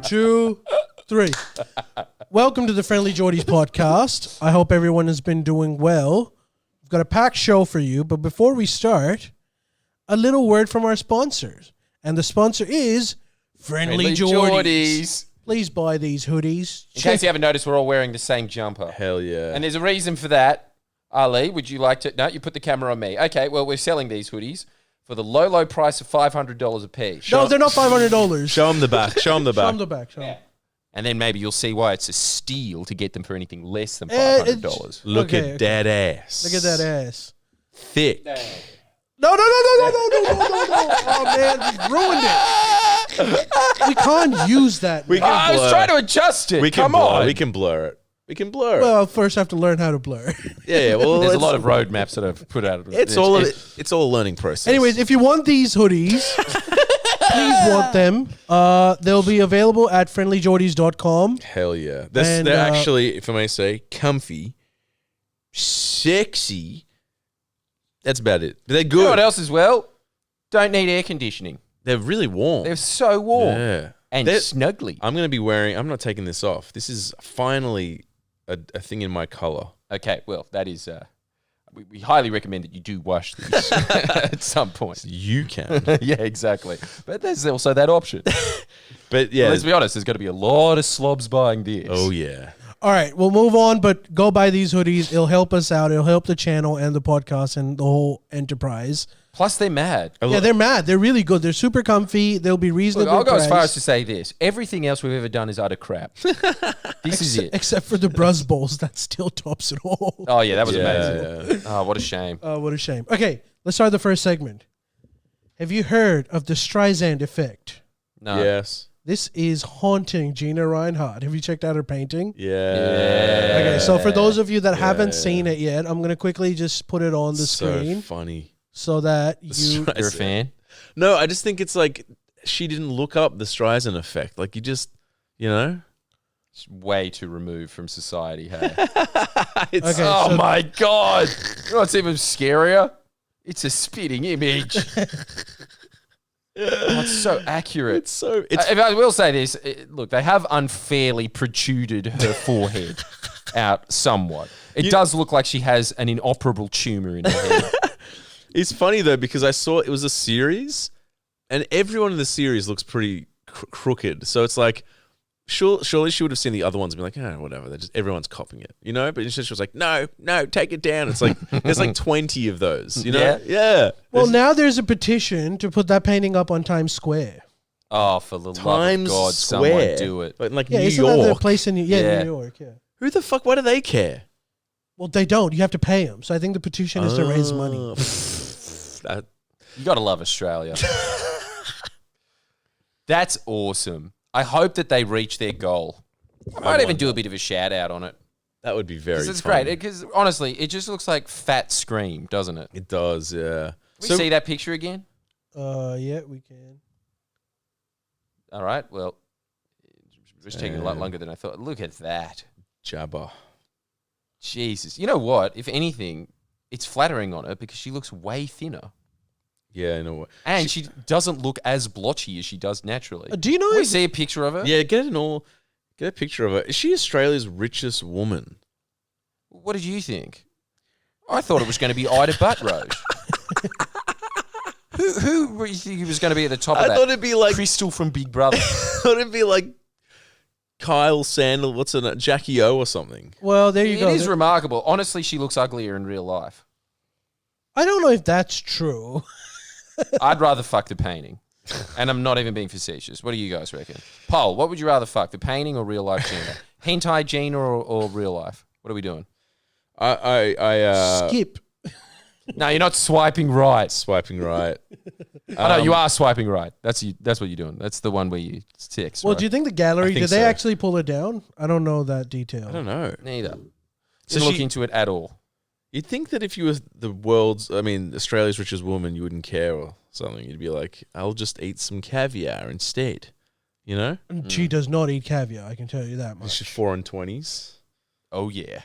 2, 3. Welcome to the Friendly Geordies podcast. I hope everyone has been doing well. We've got a packed show for you, but before we start, a little word from our sponsors. And the sponsor is Friendly Geordies. Please buy these hoodies. In case you haven't noticed, we're all wearing the same jumper. Hell yeah. And there's a reason for that. Ali, would you like to... No, you put the camera on me. Okay, well, we're selling these hoodies for the low, low price of $500 a piece. No, they're not $500. Show them the back. Show them the back. Show them the back. Show 'em. Yeah. And then maybe you'll see why it's a steal to get them for anything less than $500. Look at that ass. Look at that ass. Thick. No. Oh, man, we ruined it. We can't use that. I was trying to adjust it. Come on. We can blur it. Well, I'll first have to learn how to blur. Yeah, well, there's a lot of roadmaps that I've put out. It's all a learning process. Anyways, if you want these hoodies, please want them. They'll be available at friendlygeordies.com. Hell yeah. They're actually, if I may say, comfy, sexy. That's about it. They're good. You know what else as well? Don't need air conditioning. They're really warm. They're so warm. Yeah. And snuggly. I'm going to be wearing, I'm not taking this off. This is finally a thing in my color. Okay, well, that is, we highly recommend that you do wash these at some point. You can. Yeah, exactly. But there's also that option. But yeah. Well, let's be honest, there's going to be a lot of slobs buying this. Oh, yeah. All right, we'll move on, but go buy these hoodies. It'll help us out. It'll help the channel and the podcast and the whole enterprise. Plus, they're mad. Yeah, they're mad. They're really good. They're super comfy. They'll be reasonable. Look, I'll go as far as to say this. Everything else we've ever done is utter crap. This is it. Except for the Bruz Bowls. That still tops it all. Oh, yeah, that was amazing. Oh, what a shame. What a shame. Okay, let's start the first segment. Have you heard of the Streisand effect? No. Yes. This is haunting Gina Rinehart. Have you checked out her painting? Yeah. Okay, so for those of you that haven't seen it yet, I'm going to quickly just put it on the screen. So funny. So that you're a fan? No, I just think it's like she didn't look up the Streisand effect. Like you just, you know? It's way too removed from society, hey? Okay, my God. You know what's even scarier? It's a spitting image. Oh, it's so accurate. If I will say this, look, they have unfairly protruded her forehead out somewhat. It does look like she has an inoperable tumor in her head. It's funny, though, because I saw it was a series, and everyone in the series looks pretty crooked. So it's like, surely she would have seen the other ones and be like, oh, whatever. Everyone's copying it, you know? But instead she was like, no, take it down. It's like, there's like 20 of those, you know? Yeah. Well, now there's a petition to put that painting up on Times Square. Oh, for the love of God, Square. someone do it. Like Yeah, New isn't York. that the place in New York? Yeah. Who the fuck, why do they care? Well, they don't. You have to pay them. So I think the petition is to raise money. You got to love Australia. That's awesome. I hope that they reach their goal. I might even do a bit of a shout out on it. That would be very fun. It's great. Because honestly, it just looks like fat Scream, doesn't it? It does, yeah. Can we see that picture again? Yeah, we can. All right. Well, it was taking a lot longer than I thought. Look at that. Jabba. Jesus. You know what? If anything, it's flattering on her because she looks way thinner. Yeah, I know what. And she doesn't look as blotchy as she does naturally. Do you know? Can we see a picture of her? Yeah, get a picture of her. Is she Australia's richest woman? What did you think? I thought it was going to be Ida Buttrose. Who were you thinking was going to be at the top of that? I thought it'd be like Crystal from Big Brother. I thought it'd be like Kyle Sandel, what's her name? Jackie O or something. Well, there you go. It is remarkable. Honestly, she looks uglier in real life. I don't know if that's true. I'd rather fuck the painting. And I'm not even being facetious. What do you guys reckon? Poll, what would you rather fuck, the painting or real life Gina? Hentai Gina or real life? What are we doing? Skip. No, you're not swiping right. Swiping right. Oh, no, you are swiping right. That's what you're doing. That's the one where you text. Well, right? do you think the gallery, did they so. actually pull it down? I don't know that detail. I don't know. Neither. So Didn't look into it at all. You'd think that if you were Australia's richest woman, you wouldn't care or something. You'd be like, I'll just eat some caviar instead. You know? She does not eat caviar, I can tell you that much. She's 4 and 20s. Oh, yeah.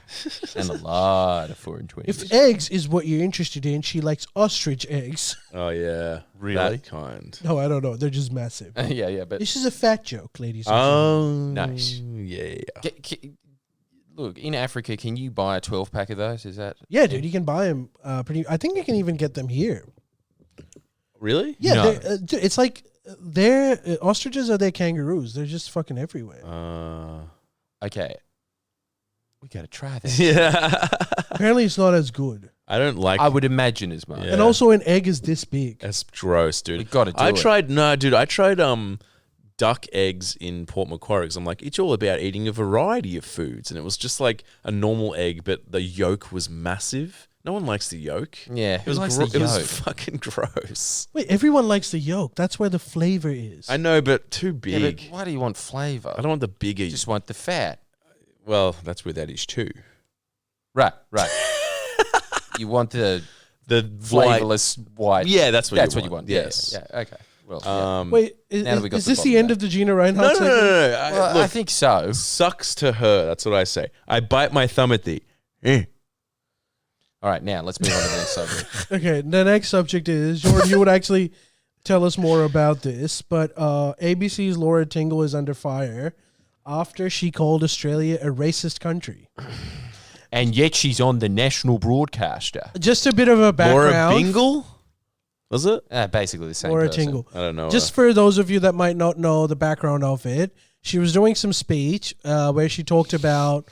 And a lot of 4 and 20. If eggs is what you're interested in, she likes ostrich eggs. Oh yeah, Really? that kind. No, I don't know. They're just massive. yeah, but This is a fat joke, ladies and gentlemen. Oh, Nice. Yeah. look, in Africa, can you buy a 12-pack of those? Is that... Yeah, dude, you can buy them I think you can even get them here. Really? Yeah, No. dude, it's like they're ostriches are their kangaroos. They're just fucking everywhere. Okay. We got to try this. Yeah. Apparently, it's not as good. I don't like. I would imagine as much. Yeah. And also, an egg is this big. That's gross, dude. We got to do I it. tried. No, dude. I tried duck eggs in Port Macquarie. 'Cause I'm like, it's all about eating a variety of foods, and it was just like a normal egg, but the yolk was massive. No one likes the yolk. Yeah, It was likes the it was yolk? fucking gross. Wait, everyone likes the yolk. That's where the flavor is. I know, but too Yeah, big. but why do you want flavour? I don't want the bigger. You just want the fat. Well, that's where that is too. Right. You want the The flavourless white. Yeah, that's what That's you what you want. want. Yeah, Yes. Yeah. Okay. Well, Wait, Now that we got is the this bottom the end of of the Gina Rinehart No, no, segment? no, no, no. well, I Look, think so. sucks to her. That's what I say. I bite my thumb at the. All right, now let's move on to the next subject. Okay, the next subject is, Jordan, you would actually tell us more about this, but ABC's Laura Tingle is under fire after she called Australia a racist country. And yet she's on the national broadcaster. Just a bit of a Laura background. Bingle? Was it? Basically the same Laura person. Tingle. I don't know. Just for those of you that might not know the background of it, she was doing some speech where she talked about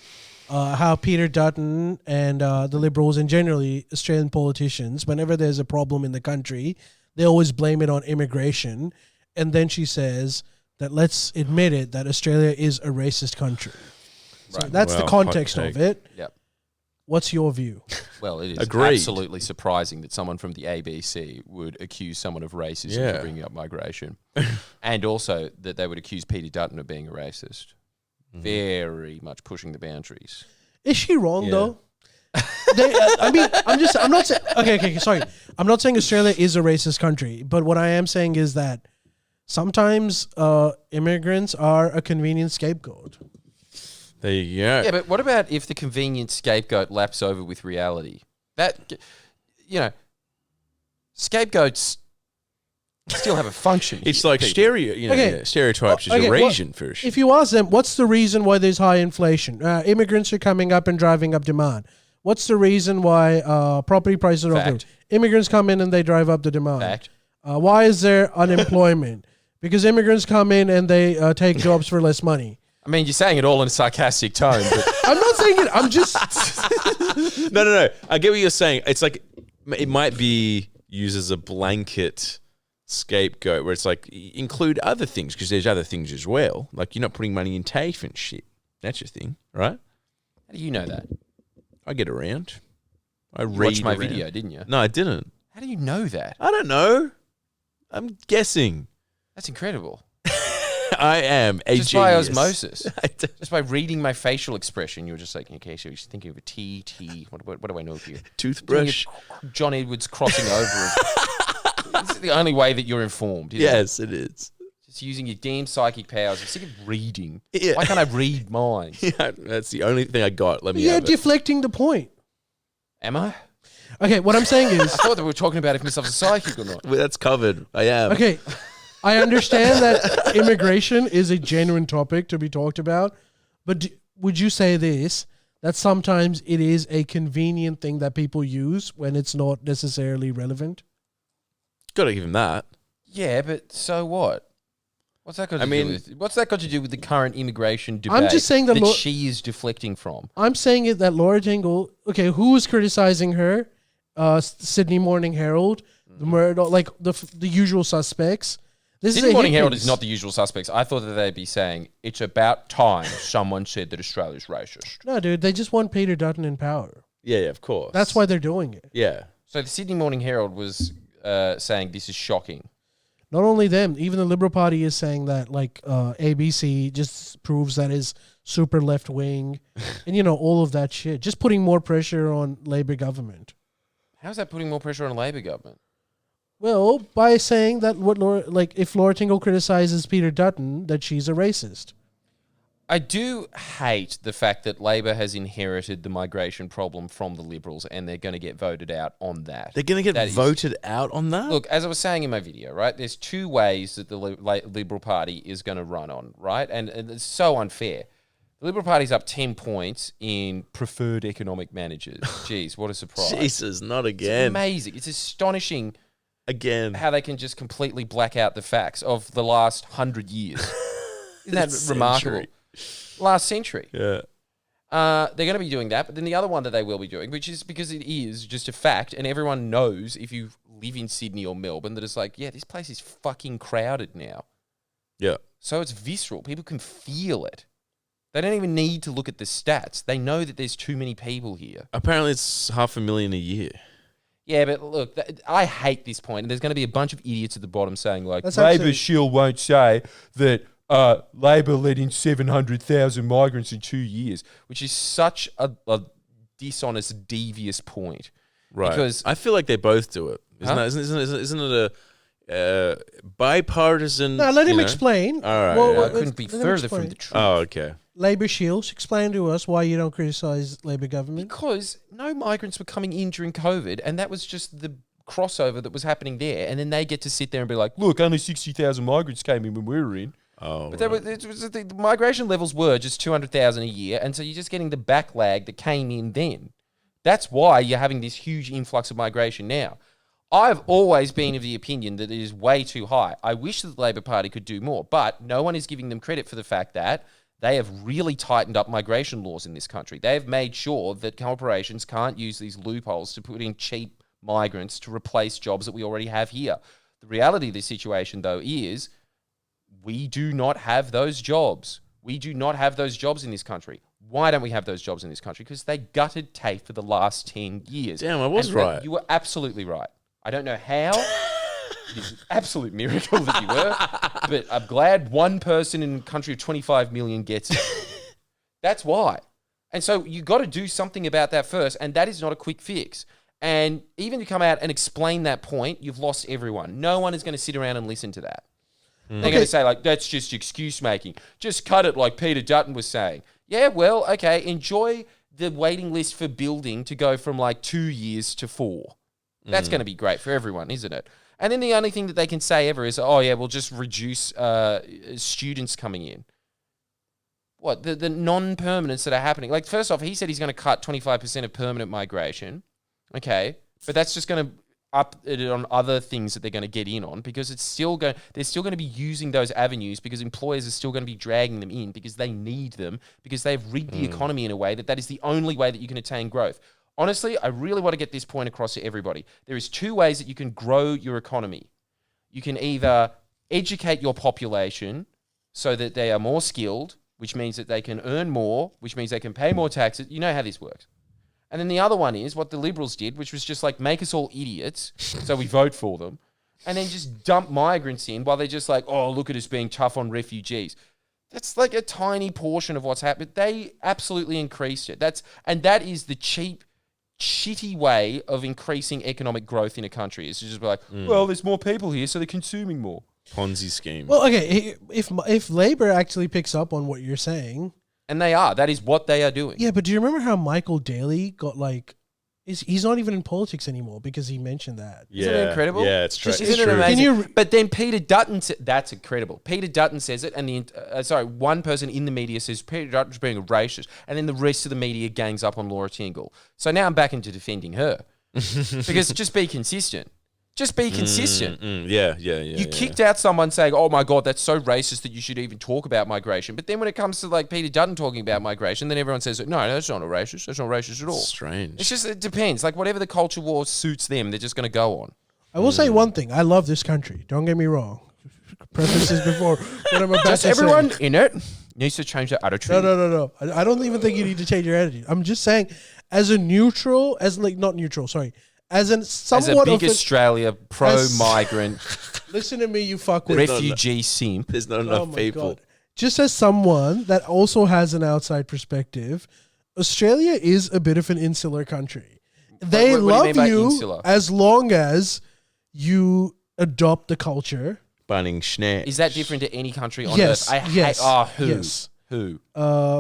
how Peter Dutton and the Liberals and generally Australian politicians, whenever there's a problem in the country, they always blame it on immigration. And then she says that let's admit it, that Australia is a racist country. So Right. that's the Well, context hot of take. it. Yep. What's your view? Well, it is Agreed. absolutely surprising that someone from the ABC would accuse someone of racism Yeah. for bringing up migration. And also that they would accuse Peter Dutton of being a racist. Very much pushing the boundaries. Is she wrong Yeah. though? I'm not saying. Okay, sorry. I'm not saying Australia is a racist country, but what I am saying is that sometimes immigrants are a convenient scapegoat. There you go. Yeah, but what about if the convenient scapegoat laps over with reality? That, scapegoats still have a function. It's like Okay. stereotypes is Okay, Eurasian for If you ask them, what's the reason why there's high inflation? Immigrants are coming up and driving up demand. What's the reason why property prices are up? Fact. Immigrants come in and they drive up the demand. Fact. Why is there unemployment? Because immigrants come in and they take jobs for less money. I mean, you're saying it all in a sarcastic tone, but I'm not saying it. I'm just. No. I get what you're saying. It's like it might be used as a blanket scapegoat where it's like include other things because there's other things as well. Like you're not putting money in TAFE and shit. That's your thing, right? how do you know that? I get around. I You read watched my around. video, didn't you? No, I didn't. How do you know that? I don't know. I'm guessing. That's incredible. I am a Just by genius. osmosis. Just by reading my facial expression, you were just like, okay, so he's thinking of a T. What do I know of you? Toothbrush. John Edwards crossing over. This is the only way that you're informed. Isn't it? Yes, it is. Just using your damn psychic powers. I'm sick of reading. Yeah. Why can't I read minds? Yeah, that's the only thing I got. Let me You're have it. deflecting the point. Am I? Okay, what I'm saying is. I thought that we were talking about if Mislav's a psychic or not. Well, that's covered. I am. Okay, I understand that immigration is a genuine topic to be talked about, but would you say this, that sometimes it is a convenient thing that people use when it's not necessarily relevant? Got to give him that. Yeah, but so what? What's that got to I do mean- with? What's that got to do with the current immigration debate? I'm just saying that she is deflecting from. I'm saying it that Laura Tingle, okay, who was criticizing her? Sydney Morning Herald, the murder, like the usual suspects. This Sydney is a Morning hit Herald piece. is not the usual suspects. I thought that they'd be saying, it's about time someone said that Australia's racist. No, dude, they just want Peter Dutton in power. Yeah, of course. That's why they're doing it. Yeah. So the Sydney Morning Herald was saying this is shocking. Not only them, even the Liberal Party is saying that, like, ABC just proves that is super left wing, and all of that shit. Just putting more pressure on Labor government. How's that putting more pressure on a Labor government? Well, by saying that if Laura Tingle criticizes Peter Dutton, that she's a racist. I do hate the fact that Labor has inherited the migration problem from the Liberals and they're going to get voted out on that. They're going to get voted out on that? Look, as I was saying in my video, right, there's two ways that the Liberal Party is going to run on, right? And it's so unfair. The Liberal Party's up 10 points in preferred economic managers. Jeez, what a surprise. Jesus, not again. It's amazing. It's astonishing again how they can just completely black out the facts of the last 100 years. Isn't that remarkable? Last century. Yeah. They're going to be doing that, but then the other one that they will be doing, which is because it is just a fact, and everyone knows if you live in Sydney or Melbourne that it's like, yeah, this place is fucking crowded now. Yeah. So it's visceral. People can feel it. They don't even need to look at the stats. They know that there's too many people here. Apparently it's 500,000 a year. Yeah, but look, I hate this point, and there's going to be a bunch of idiots at the bottom saying like, That's Labor actually- shield won't say that Labor let in 700,000 migrants in 2 years, which is such a dishonest, devious point. Right. Because I feel like they both do it. Isn't it a bipartisan... No, let him explain. All right. I yeah. couldn't be let him further from explain. the truth. Oh, okay. Labour Shields, explain to us why you don't criticise Labour government. Because no migrants were coming in during COVID, and that was just the crossover that was happening there. And then they get to sit there and be like, look, only 60,000 migrants came in when we were in. Oh, But the migration levels were just 200,000 a year, and so you're just getting the backlag that came in then. That's why you're having this huge influx of migration now. I've always been of the opinion that it is way too high. I wish that the Labor Party could do more, but no one is giving them credit for the fact that they have really tightened up migration laws in this country. They have made sure that corporations can't use these loopholes to put in cheap migrants to replace jobs that we already have here. The reality of this situation, though, is we do not have those jobs. We do not have those jobs in this country. Why don't we have those jobs in this country? Because they gutted TAFE for the last 10 years. Damn, I was right. You were absolutely right. I don't know how. It is an absolute miracle that you were. But I'm glad one person in a country of 25 million gets it. That's why. And so you got to do something about that first. And that is not a quick fix. And even to come out and explain that point, you've lost everyone. No one is going to sit around and listen to that. They're going to say, like, that's just excuse making. Just cut it like Peter Dutton was saying. Yeah, well, okay, enjoy the waiting list for building to go from like 2 years to 4. That's going to be great for everyone, isn't it? And then the only thing that they can say ever is, oh, yeah, we'll just reduce students coming in. What? The non-permanents that are happening. Like, first off, he said he's going to cut 25% of permanent migration. Okay, but that's just going to up it on other things that they're going to get in on because it's still going. They're still going to be using those avenues because employers are still going to be dragging them in because they need them because they've rigged the economy in a way that is the only way that you can attain growth. Honestly, I really want to get this point across to everybody. There is 2 ways that you can grow your economy. You can either educate your population so that they are more skilled, which means that they can earn more, which means they can pay more taxes. You know how this works. And then the other one is what the Liberals did, which was just like make us all idiots so we vote for them and then just dump migrants in while they're just like, oh, look at us being tough on refugees. That's like a tiny portion of what's happened. They absolutely increased it. That is the cheap, shitty way of increasing economic growth in a country. It's just like, well, there's more people here, so they're consuming more. Ponzi scheme. Well, okay, if Labour actually picks up on what you're saying... And they are. That is what they are doing. Yeah, but do you remember how Michael Daly got like... He's not even in politics anymore because he mentioned that. Yeah. Isn't it incredible? Yeah, it's true. Isn't it amazing? But then Peter Dutton... That's incredible. Peter Dutton says it, and one person in the media says Peter Dutton's being a racist, and then the rest of the media gangs up on Laura Tingle. So now I'm back into defending her. Because just be consistent. Just be consistent. Yeah. You kicked out someone saying, oh my God, that's so racist that you should even talk about migration. But then when it comes to like Peter Dutton talking about migration, then everyone says, no, that's not a racist. That's not racist at all. Strange. It's just, it depends. Like whatever the culture war suits them, they're just going to go on. I will say one thing. I love this country. Don't get me wrong. Prefaces before what I'm about Just to everyone say. in it needs to change their attitude. No. I don't even think you need to change your attitude. I'm just saying as a neutral, as in like not neutral, sorry. As somewhat As a big of Australia pro-migrant listen to me, you fuckwit. refugee simp. There's not enough people. God. Just as someone that also has an outside perspective, Australia is a bit of an insular country. They what do you love mean by you insular? as long as you adopt the culture. Bunning schnack. Is that different to any country on Yes, earth? I yes, hate. Oh, who? yes. Who?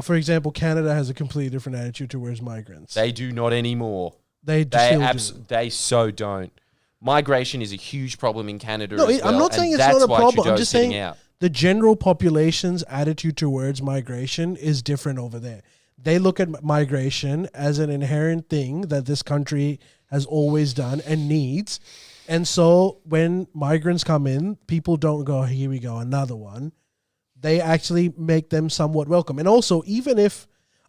For example, Canada has a completely different attitude towards migrants. They do not anymore. They still do. They so don't. Migration is a huge problem in Canada. No, as well, I'm not saying and it's not that's a why problem. I'm Trudeau's just sitting saying out. the general population's attitude towards migration is different over there. They look at migration as an inherent thing that this country has always done and needs. And so when migrants come in, people don't go, here we go, another one. They actually make them somewhat welcome. And also, even if,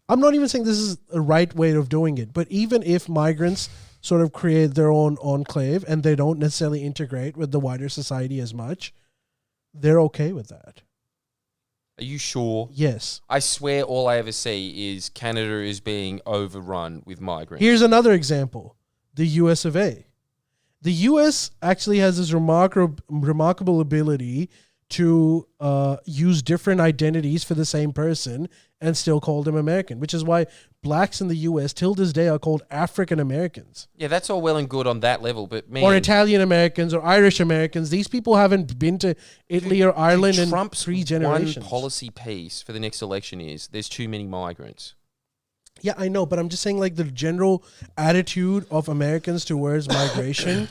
I'm not even saying this is a right way of doing it, but even if migrants sort of create their own enclave and they don't necessarily integrate with the wider society as much, they're okay with that. Are you sure? Yes. I swear all I ever see is Canada is being overrun with migrants. Here's another example. The US of A. The US actually has this remarkable ability to use different identities for the same person and still call them American, which is why blacks in the US till this day are called African Americans. Yeah, that's all well and good on that level, but man, Or Italian Americans or Irish Americans. These people haven't been to Italy or Ireland in Trump's 3 generations. one policy piece for the next election is there's too many migrants. Yeah, I know, but I'm just saying like the general attitude of Americans towards migration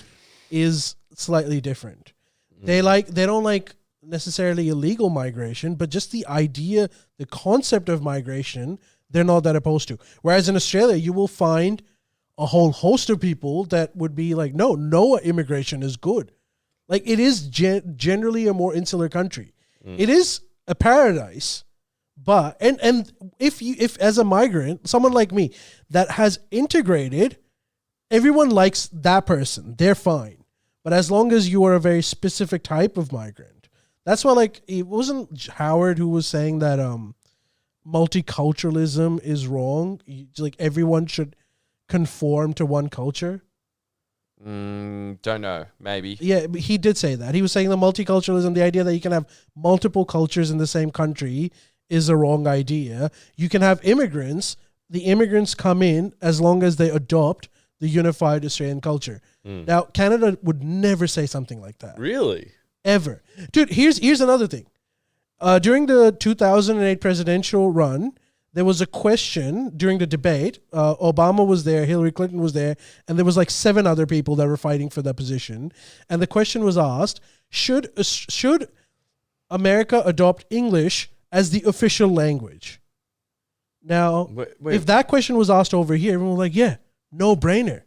is slightly different. They don't like necessarily illegal migration, but just the idea, the concept of migration, they're not that opposed to. Whereas in Australia, you will find a whole host of people that would be like, no immigration is good. Like it is generally a more insular country. It is a paradise, but and if as a migrant, someone like me that has integrated, everyone likes that person. They're fine. But as long as you are a very specific type of migrant, that's why, like, it wasn't Howard who was saying that multiculturalism is wrong. Like, everyone should conform to one culture. Don't know. Maybe. Yeah, but he did say that. He was saying the multiculturalism, the idea that you can have multiple cultures in the same country is a wrong idea. You can have immigrants. The immigrants come in as long as they adopt the unified Australian culture. Now, Canada would never say something like that. Really? Ever. Dude, here's another thing. During the 2008 presidential run, there was a question during the debate. Obama was there, Hillary Clinton was there, and there was like 7 other people that were fighting for that position. And the question was asked, should America adopt English as the official language? Now, Wait. if that question was asked over here, everyone was like, yeah, no brainer.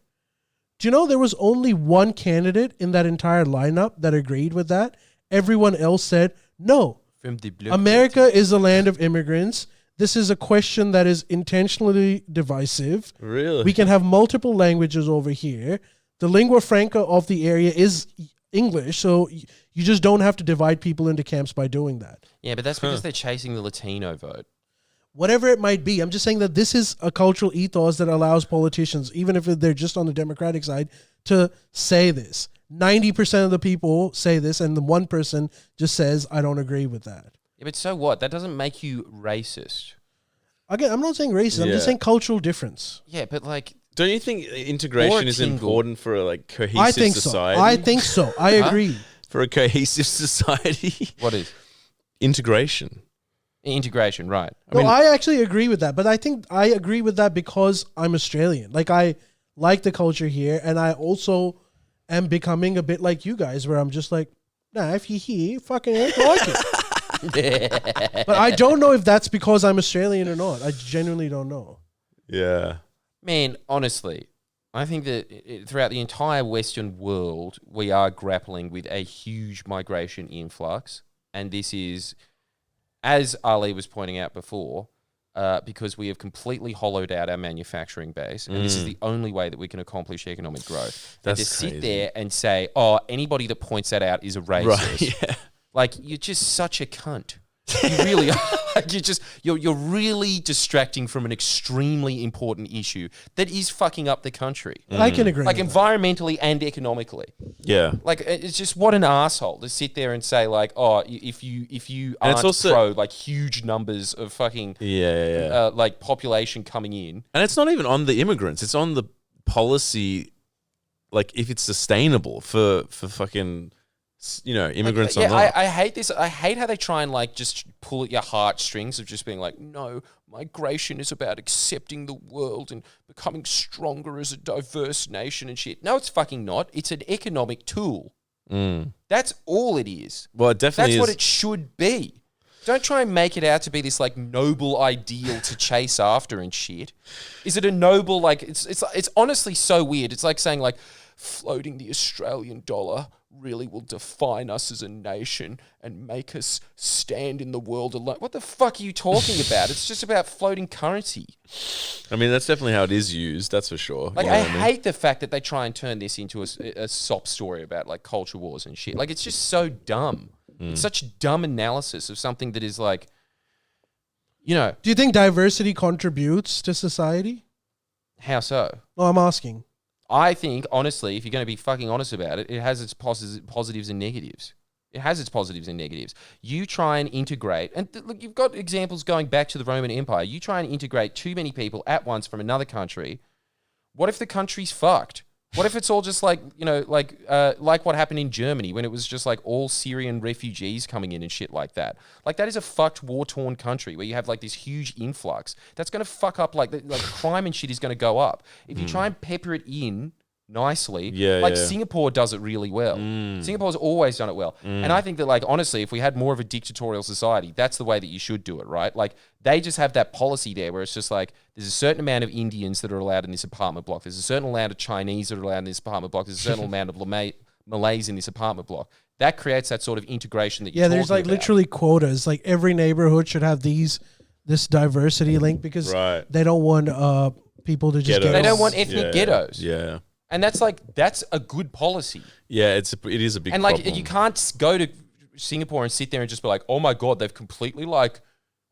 Do you know there was only one candidate in that entire lineup that agreed with that? Everyone else said, no, America is a land of immigrants. This is a question that is intentionally divisive. Really? We can have multiple languages over here. The lingua franca of the area is English, so you just don't have to divide people into camps by doing that. Yeah, but that's because they're chasing the Latino vote. Whatever it might be, I'm just saying that this is a cultural ethos that allows politicians, even if they're just on the Democratic side, to say this. 90% of the people say this, and the 1% just says, I don't agree with that. Yeah, but so what? That doesn't make you racist. Again, I'm not saying racist. I'm just saying cultural difference. Yeah, but like... Don't you think integration is Tingle. important for a like cohesive I think society? so. I think so. I agree. For a cohesive society? What is? Integration. Integration, right. I actually agree with that, but I think I agree with that because I'm Australian. Like, I like the culture here, and I also am becoming a bit like you guys, where I'm just like, nah, if you're here, fucking ain't like it. But I don't know if that's because I'm Australian or not. I genuinely don't know. Yeah. Man, honestly, I think that throughout the entire Western world, we are grappling with a huge migration influx. And this is, as Ali was pointing out before, because we have completely hollowed out our manufacturing base. And this is the only way that we can accomplish economic growth. That's and to crazy. sit there and say, oh, anybody that points that out is a racist. Right, yeah. Like, you're just such a cunt. You really are. Like, you're really distracting from an extremely important issue that is fucking up the country. I can agree. Like, with environmentally and economically. Yeah. Like, it's just what an asshole to sit there and say, like, oh, if you And it's aren't also- pro, like, huge numbers of fucking like population coming in. And it's not even on the immigrants. It's on the policy, like if it's sustainable for fucking immigrants or yeah, not. I hate this. I hate how they try and like just pull at your heartstrings of just being like, no, migration is about accepting the world and becoming stronger as a diverse nation and shit. No, it's fucking not. It's an economic tool. That's all it is. Well, it definitely That's is. what it should be. Don't try and make it out to be this like noble ideal to chase after and shit. Is it a noble like it's honestly so weird. It's like saying like floating the Australian dollar really will define us as a nation and make us stand in the world alone. What the fuck are you talking about? It's just about floating currency. I mean, that's definitely how it is used. That's for sure. Like, You know I what mean? hate the fact that they try and turn this into a sob story about like culture wars and shit. Like, it's just so dumb. It's such dumb analysis of something that is like, Do you think diversity contributes to society? How so? Well, I'm asking. I think, honestly, if you're going to be fucking honest about it, it has its positives and negatives. It has its positives and negatives. You try and integrate, and look, you've got examples going back to the Roman Empire. You try and integrate too many people at once from another country. What if the country's fucked? What if it's all just like, like what happened in Germany when it was just like all Syrian refugees coming in and shit like that? Like, that is a fucked, war-torn country where you have like this huge influx. That's going to fuck up, like crime and shit is going to go up. If you try and pepper it in nicely, Singapore does it really well. Singapore's always done it well. And I think that, like, honestly, if we had more of a dictatorial society, that's the way that you should do it, right? Like, they just have that policy there where it's just like, there's a certain amount of Indians that are allowed in this apartment block. There's a certain amount of Chinese that are allowed in this apartment block. There's a certain amount of Malays in this apartment block. That creates that sort of integration that you're talking about. There's like literally quotas. Like, every neighborhood should have this diversity link because they don't want people to just Ghettos. They don't want ethnic ghettos. Yeah. And that's a good policy. Yeah, it is a big and problem. like, you can't go to Singapore and sit there and just be like, oh my God, they've completely like,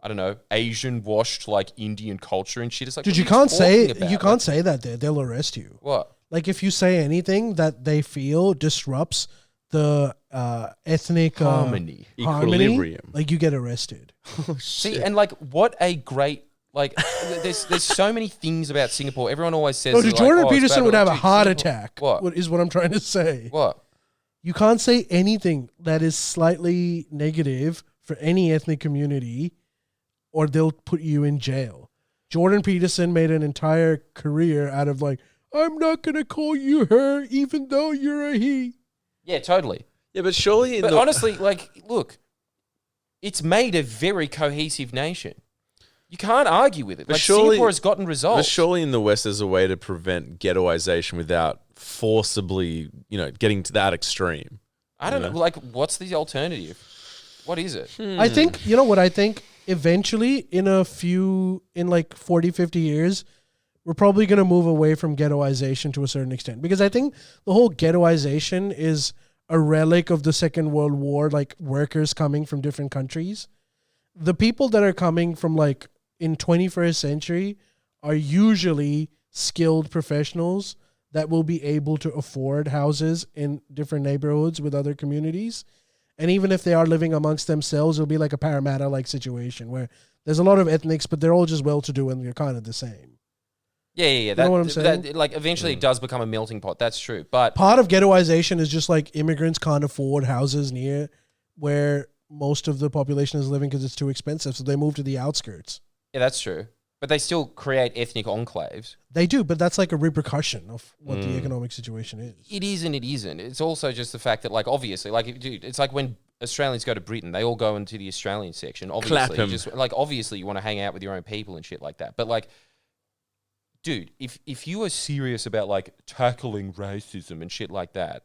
I don't know, Asian washed like Indian culture and shit. It's like, dude, you can't say that there. They'll arrest you. What? Like, if you say anything that they feel disrupts the ethnic harmony, equilibrium, like, you get arrested. See, and like, what a great. Like, there's so many things about Singapore. Everyone always says, Jordan Peterson would have a heart attack. What is what I'm trying to say? What? You can't say anything that is slightly negative for any ethnic community, or they'll put you in jail. Jordan Peterson made an entire career out of like, I'm not gonna call you her, even though you're a he. Yeah, totally. Yeah, but surely, honestly, like, look, it's made a very cohesive nation. You can't argue with it. Like, Singapore has gotten results. But surely in the West there's a way to prevent ghettoization without forcibly, getting to that extreme. I don't know. Like, what's the alternative? What is it? I think, what I think? Eventually, in like 40, 50 years, we're probably going to move away from ghettoization to a certain extent. Because I think the whole ghettoization is a relic of the Second World War, like workers coming from different countries. The people that are coming from like in 21st century are usually skilled professionals that will be able to afford houses in different neighborhoods with other communities. And even if they are living amongst themselves, it'll be like a Parramatta-like situation where there's a lot of ethnics, but they're all just well-to-do and they're kind of the same. Yeah. You know what I'm saying? Like, eventually it does become a melting pot. That's true. But part of ghettoization is just like immigrants can't afford houses near where most of the population is living because it's too expensive, so they move to the outskirts. Yeah, that's true. But they still create ethnic enclaves. They do, but that's like a repercussion of what the economic situation is. It is and it isn't. It's also just the fact that, like, obviously, like, dude, it's like when Australians go to Britain, they all go into the Australian section. Obviously, obviously you want to hang out with your own people and shit like that. But like, dude, if you are serious about like tackling racism and shit like that,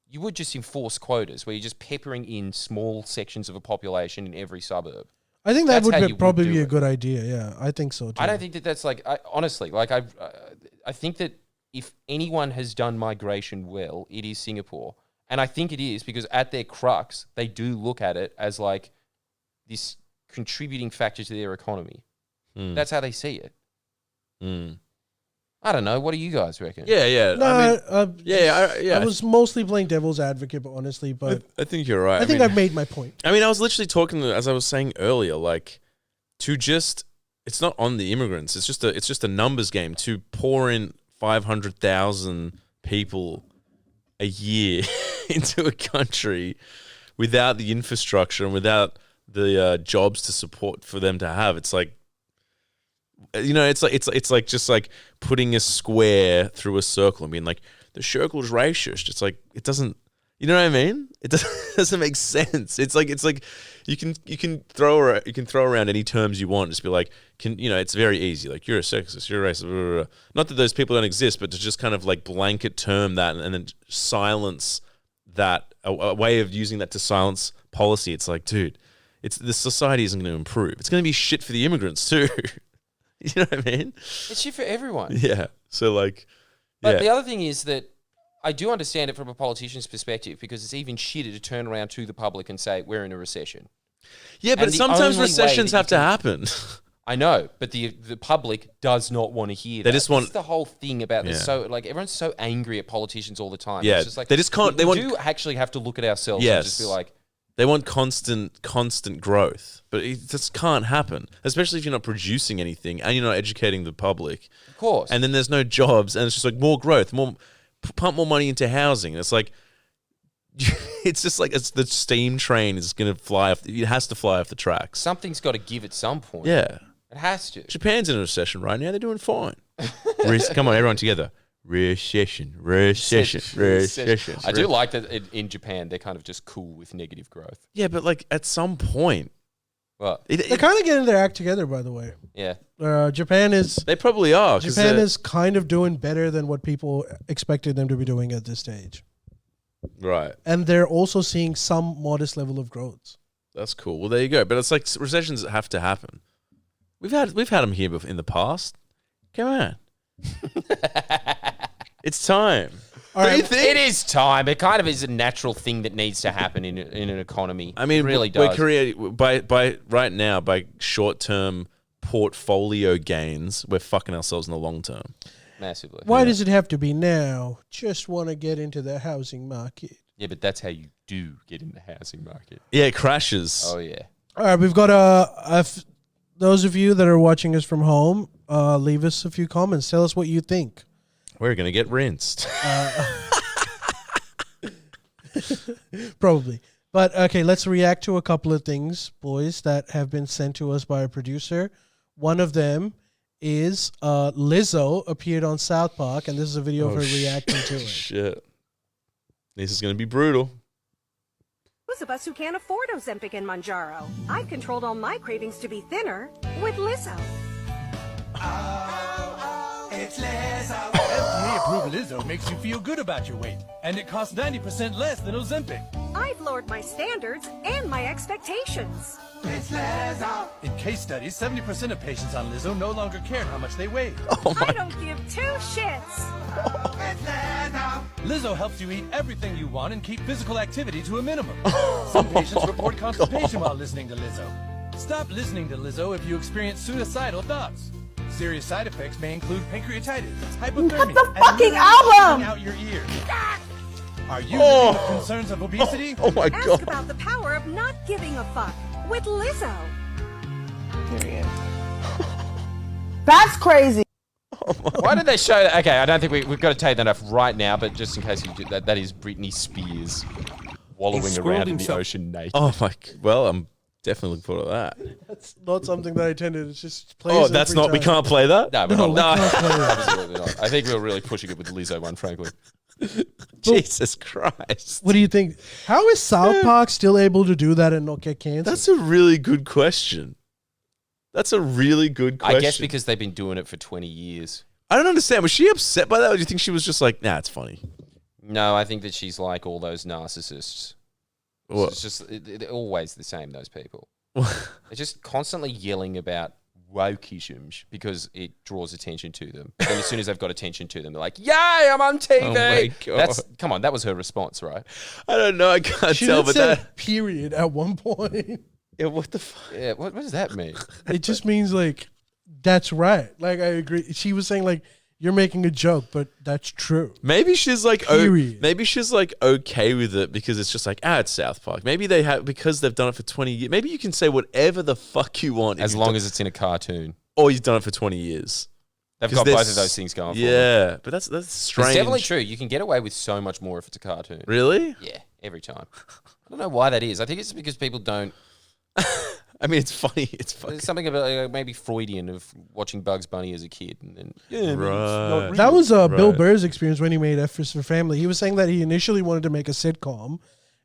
you would just enforce quotas where you're just peppering in small sections of a population in every suburb. I think that would probably be a good idea. Yeah, I think so too. I don't think that that's like, honestly, like I think that if anyone has done migration well, it is Singapore. And I think it is because at their crux, they do look at it as like this contributing factor to their economy. That's how they see it. I don't know. What do you guys reckon? Yeah. No, I was mostly playing devil's advocate, but honestly, I think you're right. I think I've made my point. I mean, I was literally talking, as I was saying earlier, like it's not on the immigrants. It's just a numbers game to pour in 500,000 people a year into a country without the infrastructure and without the jobs to support for them to have. It's like, it's like just like putting a square through a circle and being like, the circle's racist. It's like, it doesn't, you know what I mean? It doesn't make sense. It's like you can throw around any terms you want. Just be like, it's very easy. Like, you're a sexist, you're a racist. Blah, blah, blah. Not that those people don't exist, but to just kind of like blanket term that and then silence that, a way of using that to silence policy. It's like, dude, the society isn't going to improve. It's going to be shit for the immigrants too. You know what I mean? It's shit for everyone. Yeah. So like, but the other thing is that I do understand it from a politician's perspective, because it's even shitter to turn around to the public and say, we're in a recession. Yeah, but sometimes recessions have to happen. I know, but the public does not want to hear that. That's the whole thing about this. So like, everyone's so angry at politicians all the time. Yeah, it's just like, they just can't. We do actually have to look at ourselves and just be like, they want constant growth, but it just can't happen, especially if you're not producing anything and you're not educating the public. Of course. And then there's no jobs, and it's just like more growth, pump more money into housing. And it's like, it's just like the steam train is going to fly off. It has to fly off the tracks. Something's got to give at some point. Yeah. It has to. Japan's in a recession right now. They're doing fine. Come on, everyone together. Recession. I do like that in Japan, they're kind of just cool with negative growth. Yeah, but like at some point. What? They're kind of getting their act together, by the way. Yeah. Japan is... They probably are. Japan is kind of doing better than what people expected them to be doing at this stage. Right. And they're also seeing some modest level of growth. That's cool. Well, there you go. But it's like recessions have to happen. We've had them here in the past. Come on. It's time. Right. You think? It is time. It kind of is a natural thing that needs to happen in an economy. I mean, it really does. We're creating by right now, by short-term portfolio gains, we're fucking ourselves in the long term. Massively. Why does it have to be now? Just want to get into the housing market. Yeah, but that's how you do get in the housing market. Yeah, it crashes. Oh yeah. All right, we've got those of you that are watching us from home, leave us a few comments. Tell us what you think. We're going to get rinsed. Probably. But, okay, let's react to a couple of things, boys, that have been sent to us by a producer. One of them is Lizzo appeared on South Park, and this is a video of her reacting to it. Shit. This is going to be brutal. Those of us who can't afford Ozempic and Mounjaro. I've controlled all my cravings to be thinner with Lizzo. It's Lizzo. FDA-approved Lizzo makes you feel good about your weight, and it costs 90% less than Ozempic. I've lowered my standards and my expectations. It's Lizzo. In case studies, 70% of patients on Lizzo no longer cared how much they weighed. I don't give two shits. It's Lizzo. Lizzo helps you eat everything you want and keep physical activity to a minimum. Some patients report constipation while listening to Lizzo. Stop listening to Lizzo if you experience suicidal thoughts. Serious side effects may include pancreatitis, hypothermia, the fucking album! Out your ears. Are you living with concerns of obesity? Oh my Ask God. about the power of not giving a fuck with Lizzo. That's crazy. Why did they show that? Okay, I don't think we've got to take that off right now, but just in case you do that is Britney Spears wallowing around in the ocean naked. Oh my. Well, I'm definitely looking forward to that. That's not something that I intended. It's just plays. Oh, that's not. We can't play that. No, we're No, not. we can't play that. Absolutely not. I think we were really pushing it with the Lizzo one, frankly. Jesus Christ. What do you think? How is South Park still able to do that and not get canceled? That's a really good question. That's a really good question. I guess because they've been doing it for 20 years. I don't understand. Was she upset by that, or do you think she was just like, nah, it's funny? No, I think that she's like all those narcissists. What? It's just they're always the same, those people. They're just constantly yelling about wokeism because it draws attention to them. But then as soon as they've got attention to them, they're like, yay, I'm on TV. Oh my God. Come on, that was her response, right? I don't know. I can't she tell, did but say that. period at one point. Yeah, what the fuck? Yeah, what does that mean? It just means like, that's right. Like, I agree. She was saying like, you're making a joke, but that's true. Maybe she's like, Period. maybe she's like okay with it because it's just like, it's South Park. Maybe they have because they've done it for 20 years. Maybe you can say whatever the fuck you want As long as it's in a cartoon. or you've done it for 20 years. They've got both of those things going for them. Yeah, but that's strange. It's definitely true. You can get away with so much more if it's a cartoon. Really? Yeah, every time. I don't know why that is. I think it's because people don't... I mean, it's funny. It's fucking... There's something about maybe Freudian of watching Bugs Bunny as a kid. And then, Right. That was Bill Burr's experience when he made F is for Family. He was saying that he initially wanted to make a sitcom,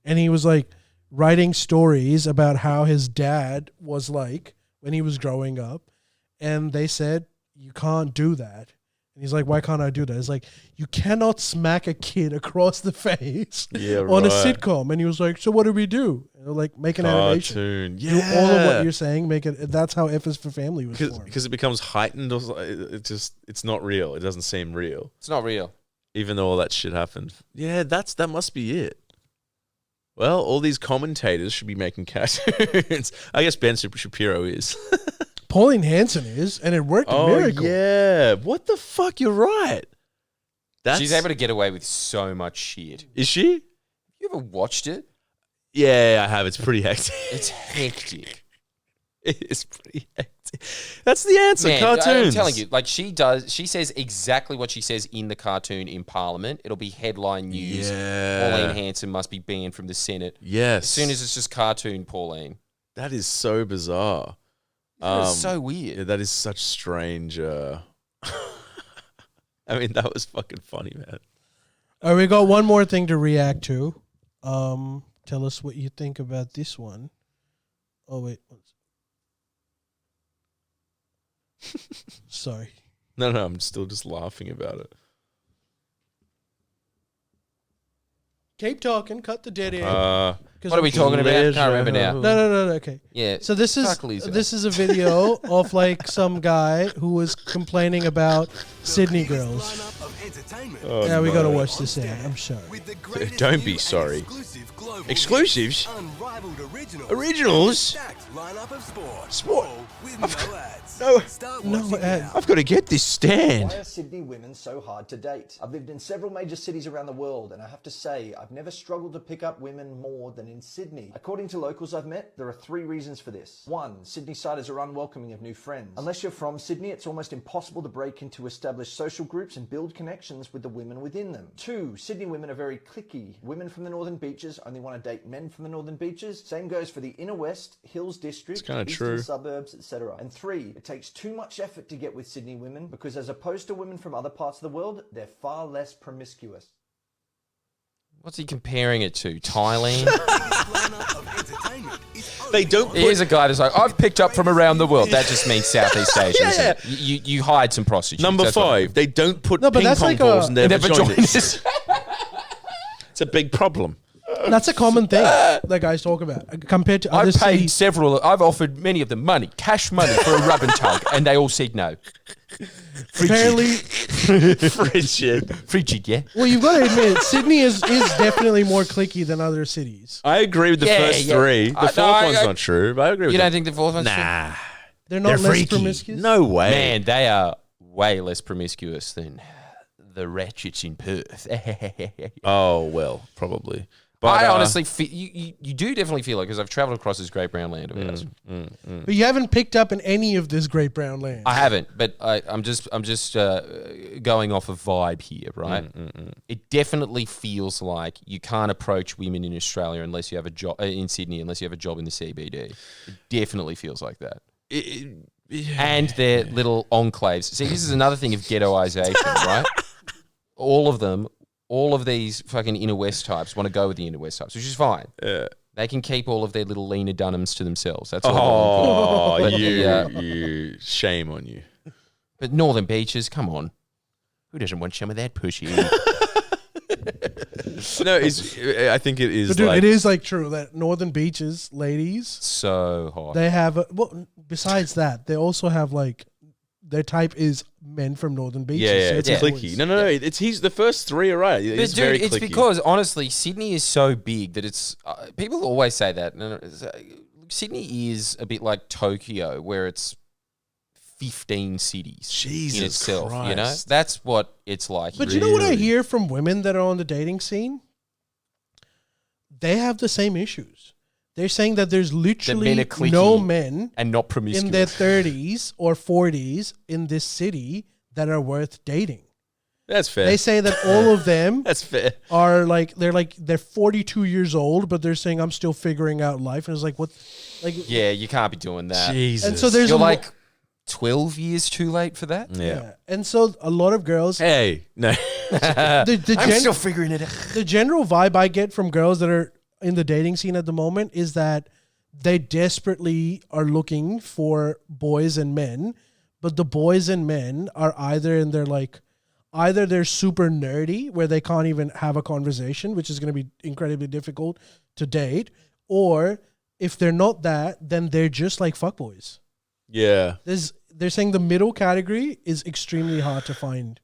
and he was like writing stories about how his dad was like when he was growing up, and they said, you can't do that. And he's like, why can't I do that? It's like, you cannot smack a kid across the face on a sitcom. And he was like, so what do we do? And they're like, make an animation. Yeah. Do all of what you're saying, make it. That's how F is for Family was formed. Because it becomes heightened. Or it's not real. It doesn't seem real. It's not real. Even though all that shit happened. Yeah, that must be it. Well, all these commentators should be making cartoons. I guess Ben Shapiro is. Pauline Hanson is, and it worked a miracle. Yeah. What the fuck? You're right. She's able to get away with so much shit. Is she? You ever watched it? Yeah, I have. It's pretty hectic. It's hectic. It is pretty hectic. That's the answer. Man, cartoons. I'm telling you, like she says exactly what she says in the cartoon in Parliament. It'll be headline news. Yeah. Pauline Hanson must be banned from the Senate. Yes. As soon as it's just cartoon Pauline. That is so bizarre. It's so weird. Yeah, that is such strange. I mean, that was fucking funny, man. All right, we got one more thing to react to. Tell us what you think about this one. Oh, wait. Sorry. No, I'm still just laughing about it. Keep talking. Cut the dead air. What are we talking about? I can't remember now. No. Okay. Yeah. So this is a video of like some guy who was complaining about Sydney girls. Yeah, we gotta watch this ad. I'm sorry. Don't be sorry. Exclusives? Originals? Sport? No ads. I've got to get this stand. Why are Sydney women so hard to date? I've lived in several major cities around the world, and I have to say, I've never struggled to pick up women more than in Sydney. According to locals I've met, there are 3 reasons for this. 1, Sydney-siders are unwelcoming of new friends. Unless you're from Sydney, it's almost impossible to break into established social groups and build connections with the women within them. 2, Sydney women are very cliquey. Women from the Northern Beaches only want to date men from the Northern Beaches. Same goes for the Inner West, Hills District, Eastern Suburbs, etc. And 3, it takes too much effort to get with Sydney women because as opposed to women from other parts of the world, they're far less promiscuous. What's he comparing it to? Thailand? They don't. Here's a guy that's like, I've picked up from around the world. That just means Southeast Asia. Isn't it? You hide some prostitutes. Number 5, they don't put ping pong balls in their vaginas. It's a big problem. That's a common thing that guys talk about compared to other I've paid cities. several. I've offered many of them money, cash money for a rub and tug, and they all said no. Apparently, frigid, yeah. Well, you've got to admit, Sydney is definitely more cliquey than other cities. I agree with the first 3. The 4th one's not true, but I agree with you. Don't think the 4th one's true? Nah. They're not less promiscuous? No way. Man, they are way less promiscuous than the ratchets in Perth. Oh, well, probably. But I honestly feel, you do definitely feel like, because I've travelled across this great brown land of ours. But you haven't picked up in any of this great brown land. I haven't, but I'm just going off a vibe here, right? It definitely feels like you can't approach women in Australia unless you have a job in Sydney, unless you have a job in the CBD. It definitely feels like that. And their little enclaves. See, this is another thing of ghettoization, right? All of these fucking Inner West types want to go with the Inner West types, which is fine. Yeah. They can keep all of their little Lena Dunhams to themselves. That's all. Oh, you shame on you. But Northern Beaches, come on. Who doesn't want some of that pussy? No, I think it is. But dude, it is like true that Northern Beaches ladies so hot. They have besides that, they also have like their type is men from Northern Beaches. Yeah, so it's cliquey. No. It's the first 3 are right. It's dude, very it's cliquey. because honestly, Sydney is so big that it's. People always say that. Sydney is a bit like Tokyo, where it's 15 cities in itself. Christ. You know, that's what it's like. But you know what I hear from women that are on the dating scene? They have the same issues. They're saying that there's literally no men and not promiscuous in their 30s or 40s in this city that are worth dating. That's fair. They say that all of them That's fair. are they're 42 years old, but they're saying I'm still figuring out life. And it's like, what? Like, Yeah, you can't be doing that. Jesus. and so there's You're a mo- like 12 years too late for that? yeah. And so a lot of girls, Hey, no. the figuring it out. the general vibe I get from girls that are in the dating scene at the moment is that they desperately are looking for boys and men, but the boys and men are either they're super nerdy where they can't even have a conversation, which is going to be incredibly difficult to date, or if they're not that, then they're just like fuckboys. Yeah. They're saying the middle category is extremely hard to find.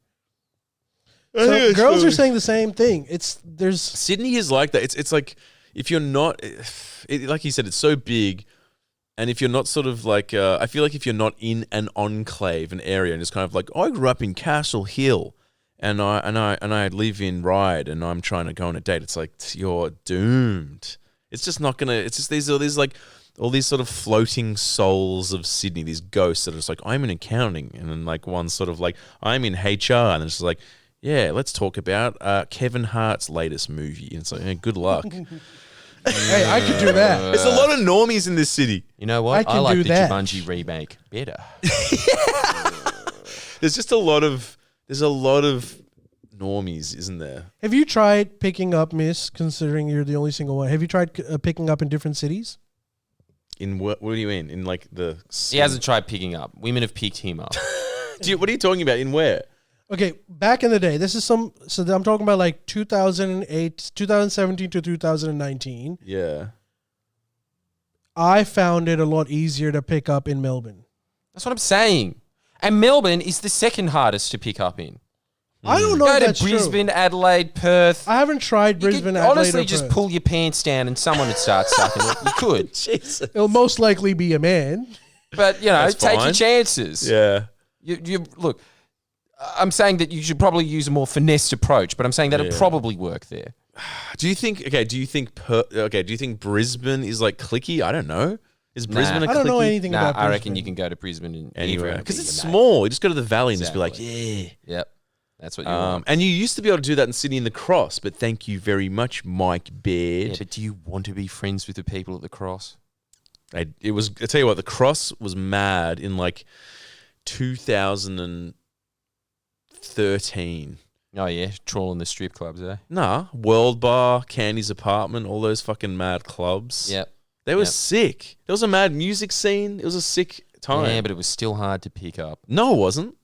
I think So it's girls really- are saying the same thing. There's Sydney is like that. It's like if you're not, like you said, it's so big. And if you're not sort of like, I feel like if you're not in an enclave, an area, and it's kind of like, I grew up in Castle Hill, and I live in Ryde, and I'm trying to go on a date. It's like you're doomed. It's just not gonna. It's just these like all these sort of floating souls of Sydney, these ghosts that are just like, I'm in accounting, and then like one's sort of like, I'm in HR, and it's just like, yeah, let's talk about Kevin Hart's latest movie. And it's like, hey, good luck. hey, I could do that. There's a lot of normies in this city. You know what? I can like do the that. Jumanji remake better. There's just a lot of normies, isn't there? Have you tried picking up, Miss, considering you're the only single one? Have you tried picking up in different cities? In what do you mean? In like the He hasn't tried picking up. Women have picked him up. what are you talking about? In where? Okay, back in the day, this is so I'm talking about like 2008, 2017 to 2019. Yeah. I found it a lot easier to pick up in Melbourne. That's what I'm saying. And Melbourne is the second hardest to pick up in. I don't know Go if to that's Brisbane, true. Adelaide, Perth. I haven't tried You Brisbane, could Adelaide, honestly or just Perth. pull your pants down and someone would start sucking it. You could. Jesus. It'll most likely be a man. But, you know, That's take fine. your chances. Yeah. You look, I'm saying that you should probably use a more finessed approach, but I'm saying that it'd probably work there. Do you think Brisbane is like cliquey? I don't know. Is Brisbane a cliquey? I don't know anything Nah, about I Brisbane. reckon you can go to Brisbane and Anywhere. Because it's mate. small. You just go to the valley and just be like, Exactly. yeah. Yep. That's what you want. And you used to be able to do that in Sydney in the Cross, but thank you very much, Mike Baird. Yeah, but do you want to be friends with the people at the Cross? I tell you what, the Cross was mad in like 2013. Oh, yeah. Trawling the strip clubs, eh? Nah, World Bar, Candy's Apartment, all those fucking mad clubs. Yep. They were Yep. sick. There was a mad music scene. It was a sick time. Yeah, but it was still hard to pick up. No, it wasn't.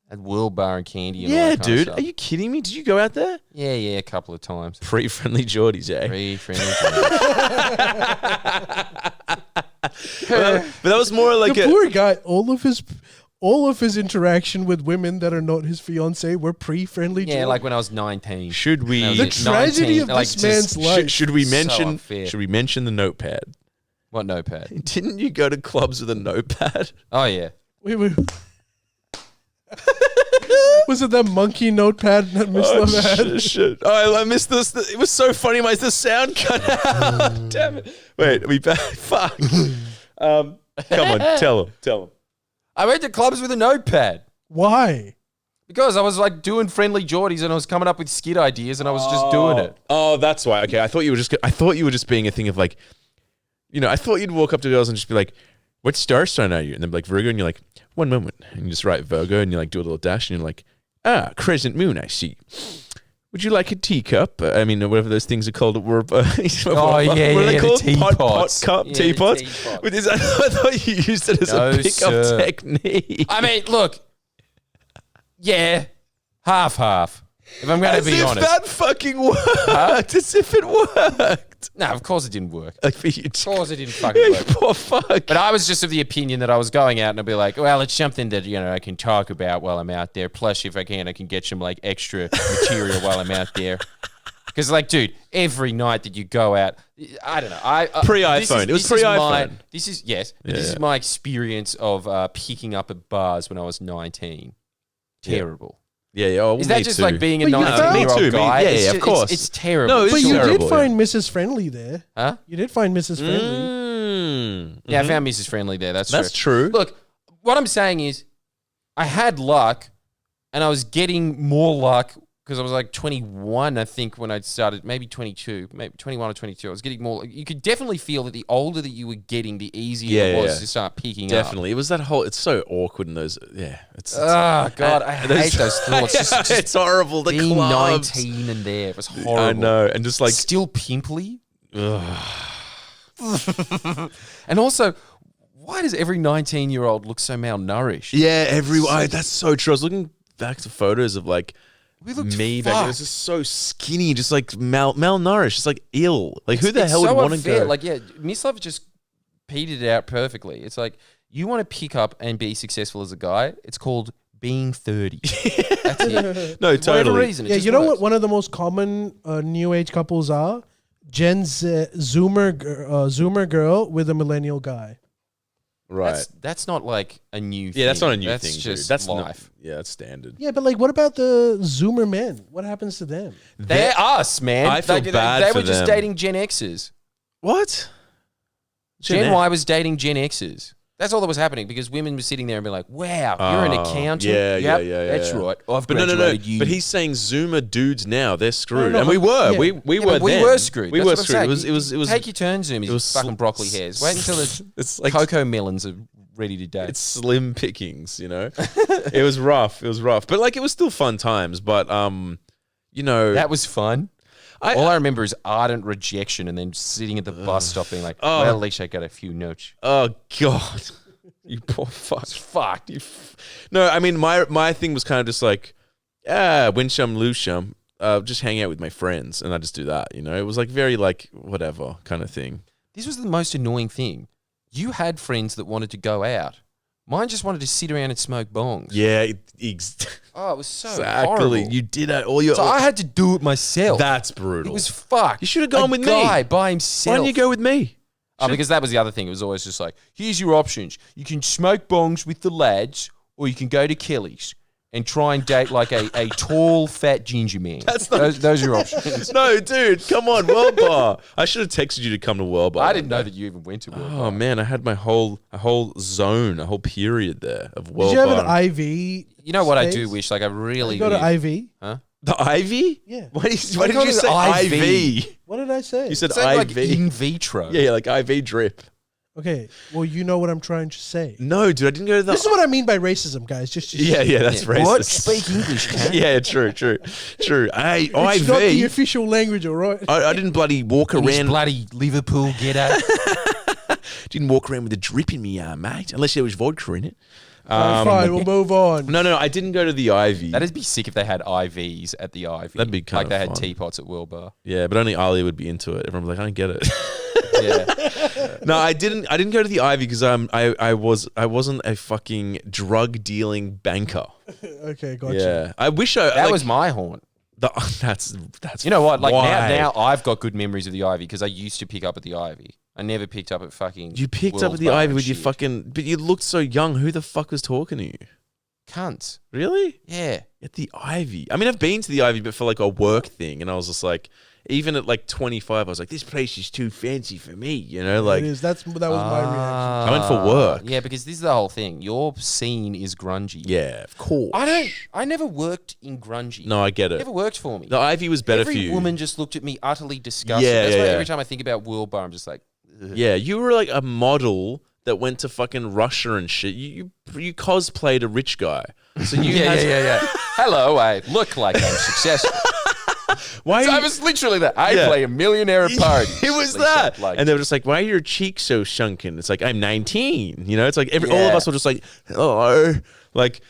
At World Bar and Candy and all Yeah, that kind of dude. stuff. Are you kidding me? Did you go out there? Yeah, a couple of times. Pre-friendly Geordies, eh? Very friendly. But that was more like The poor guy, all of his interaction with women that are not his fiance were pre-friendly. Yeah, Joe. like when I was 19. Should we? That was The it, tragedy of this just- man's life. Should we So mention? unfair. Should we mention the notepad? What notepad? Didn't you go to clubs with a notepad? Oh, yeah. Wait. Was it that monkey notepad that Mislav had? Shit. Oh, I missed this. It was so funny. The sound cut out. Damn it. Wait, are we back? Fuck. Come on, tell him. I went to clubs with a notepad Why? because I was like doing friendly Geordies and I was coming up with skit ideas and I was just doing it. Oh, that's why. Okay, I thought you were just being a thing of like, you know, I thought you'd walk up to girls and just be like, what star sign are you? And they'd be like, Virgo, and you're like, one moment. And you just write Virgo and you like do a little dash and you're like, crescent moon, I see. Would you like a teacup? I mean, whatever those things are called. What are they the called? teapots. Pot cup, Yeah, the teapots. teapot. I thought you used it as No, a pickup sir. technique. I mean, look, yeah, half. If I'm going to As be if honest. that fucking worked. As if it worked. No, of course it didn't work. Like for you. Of course it didn't fucking You work. poor fuck. But I was just of the opinion that I was going out and I'd be like, well, it's something that, you know, I can talk about while I'm out there. Plus, if I can get some like extra material while I'm out there. Because, like, dude, every night that you go out, I don't know. Pre-iPhone. It was pre-iPhone. This is my experience of picking up at bars when I was 19. Terrible. Yeah. Oh, Is that me just too. like being a But you found- 19-year-old Me too, guy? yeah, It's of just- course. It's terrible. No, it's But you terrible, did find Mrs. Friendly there. Huh? You did find Mrs. Friendly. Mm. Yeah, I found Mrs. Friendly there. That's That's true. Look, what I'm saying is I had luck and I was getting more luck because I was like 21, I think, when I started, maybe 22, maybe 21 or 22. I was getting more. You could definitely feel that the older that you were getting, the easier it was to start picking up. Definitely. It was that whole, it's so awkward in those, It's, oh, God, I hate those thoughts. Just it's horrible. The being clubs. 19 and there, it was horrible. I know. And just like. Still pimply. And also, why does every 19-year-old look so malnourished? Yeah, that's so true. I was looking back to photos of like me back then. It was just so skinny, just like malnourished, just like ill. Like who the hell would want to go? Like, Mislav just petered it out perfectly. It's like, you want to pick up and be successful as a guy, it's called being 30. That's it. No, For totally. whatever reason, it just you know works. what one of the most common new age couples are? Gen Z Zoomer girl with a millennial guy. Right. That's not like a new thing. Yeah, that's not a new that's thing, dude. just That's life. that's standard. Yeah, but like, what about the Zoomer men? What happens to them? They're us, man. I feel bad They for were just them. dating Gen X's. What? Gen Y was dating Gen X's. That's all that was happening because women were sitting there and be like, wow, you're an accountant? Yeah, Yep, yeah. That's right. I've But graduated no. you. But he's saying Zoomer dudes now, they're screwed. No, And we were. yeah. We Yeah, were but we then. were screwed. We That's were what I'm screwed. saying. It was Take your turn, Zoomies, was fucking sl- broccoli hairs. Wait until the it's like cocoa melons are ready to date. it's slim pickings, you know. It was rough. But like it was still fun times, but you know, That was fun. I- All I remember is ardent rejection and then sitting at the bus stop being like, well, at least I got a few notes. oh god. You poor fuck. Fuck. No, I mean my thing was kind of just like, win some, lose some. Just hang out with my friends, and I just do that. You know, it was like very like whatever kind of thing. This was the most annoying thing. You had friends that wanted to go out. Mine just wanted to sit around and smoke bongs. Yeah, Oh, it was so exactly. horrible. You did it all your. So I had to do it myself. That's brutal. It was fucked. You should have gone A with me. guy by himself. Why don't you go with me? Oh, because that was the other thing. It was always just like, here's your options. You can smoke bongs with the lads, or you can go to Kelly's and try and date like a tall, fat ginger man. That's not- those are your options. No, dude, come on, World Bar. I should have texted you to come to World Bar. I didn't know that you even went to World Oh Bar. man, I had my whole zone, a whole period there of World Did you have Bar. an IV? You know what I do space? wish? Like I really You go to wish- IV. Huh? The Ivy? Yeah. Why did Why you did say it IV? What did I say? You said It's like IV. in vitro. Yeah, like IV drip. Okay. Well, you know what I'm trying to say. No, dude, I didn't go to the. This is what I mean by racism, guys. Just Yeah, that's racist. What? Speak English, man. Yeah, true. Hey, It's not the IV. official language, all right? I didn't bloody walk In his around. bloody Liverpool get-up. Didn't walk around with a drip in me, mate. Unless there was vodka in it. Fine, we'll move on. No, I didn't go to the Ivy. That'd be sick if they had IVs at the Ivy. That'd be kinda like they had fun. teapots at World Bar. Yeah, but only Ali would be into it. Everyone was like, I don't get it. Yeah. No, I didn't go to the Ivy because I wasn't a fucking drug dealing banker. Okay, gotcha. Yeah, I wish I. That like, was my haunt. that's. You You know what? Like why. now I've got good memories of the Ivy because I used to pick up at the Ivy. I never picked up at fucking. You picked up World at the Bar Ivy and with your shit. fucking. But you looked so young. Who the fuck was talking to you? cunts. Really? Yeah. At the Ivy. I mean, I've been to the Ivy, but for like a work thing, and I was just like, even at like 25, I was like, this place is too fancy for me. You know, like it is. That was my reaction. I went for work. Yeah, because this is the whole thing. Your scene is grungy. Yeah, of course. I never worked in grungy. No, I get it. Never worked for me. The Ivy was better Every for you. woman just looked at me utterly disgusted. Yeah, That's yeah, why yeah. every time I think about World Bar, I'm just like, ugh. Yeah, you were like a model that went to fucking Russia and shit. You cosplayed a rich guy. So you yeah. Hello, I look like I'm successful. Why? So are I you- was literally that. I Yeah. play a millionaire at parties. It was At least that. I'd like And they were just like, why are your cheeks so sunken? It's like, I'm 19. You know, it's like all of Yeah. us were just like, hello. Like,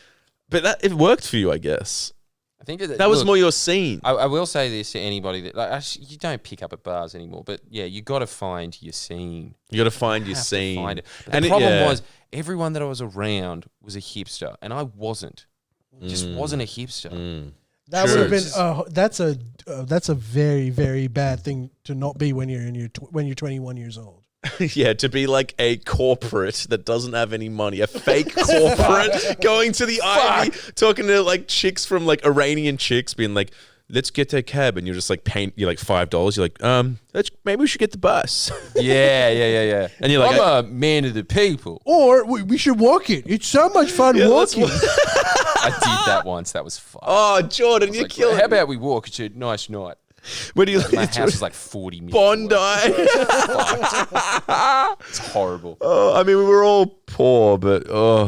but it worked for you, I guess. I think That was look, more your scene. I will say this to anybody that like, you don't pick up at bars anymore, but yeah, you got to find your scene. You got to find your Have to scene. find it. But And the problem yeah. was everyone that I was around was a hipster, and I wasn't. Just wasn't a hipster. That Sure. would have been. That's a very, very bad thing to not be when you're when you're 21 years old. Yeah, to be like a corporate that doesn't have any money, a fake corporate going to the Ivy, talking to like chicks from like Iranian chicks, being like, let's get a cab, and you're just like you're like $5. You're like, maybe we should get the bus. Yeah. And you're like, I'm a man of the people. Or we should walk it. It's so much fun Yeah, let's walking. I did that once. That was fun. Oh, Jordan, you're killing How about we walk? It's a nice night. Where do you My live? house is like 40 minutes Bondi. away. It's horrible. Oh, I mean, we were all poor, but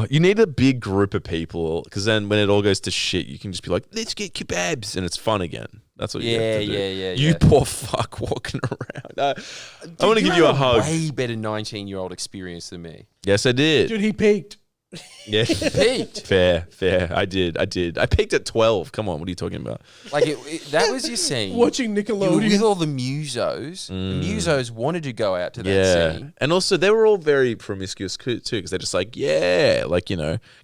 you need a big group of people because then when it all goes to shit, you can just be like, let's get kebabs, and it's fun again. That's what you have to do. Yeah. You poor fuck walking around. I want to give you a hug. Way better 19-year-old experience than me. Yes, I did. Dude, he peaked. Yeah, Peaked. fair. I did. I peaked at 12. Come on, what are you talking about? Like that was your scene. Watching You were Nickelodeon. with all the musos. The musos wanted to go out to that Yeah, scene. and also they were all very promiscuous too, because they're just like,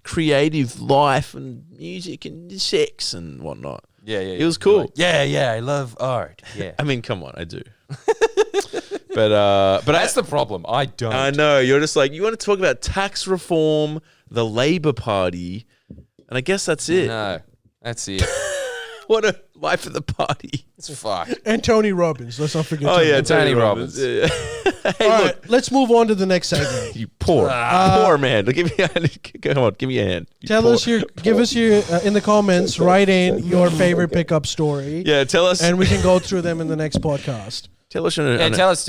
creative life and music and sex and whatnot. Yeah. It was cool. Like, yeah, I love art. Yeah. I mean, come on, I do. but That's the problem. I don't. I know you're just like, you want to talk about tax reform, the Labour Party, and I guess that's it. No, that's it. What a life of the party. It's fucked. And Tony Robbins. Let's not forget. Oh yeah, Tony Robbins. Yeah. Hey, All look, right, let's move on to the next segment. you poor man. Give me a hand. Come on, give me a hand. You Give us your in the comments. Write in your favorite pickup story. Yeah, tell us. and we can go through them in the next podcast. Tell us. Yeah, tell us.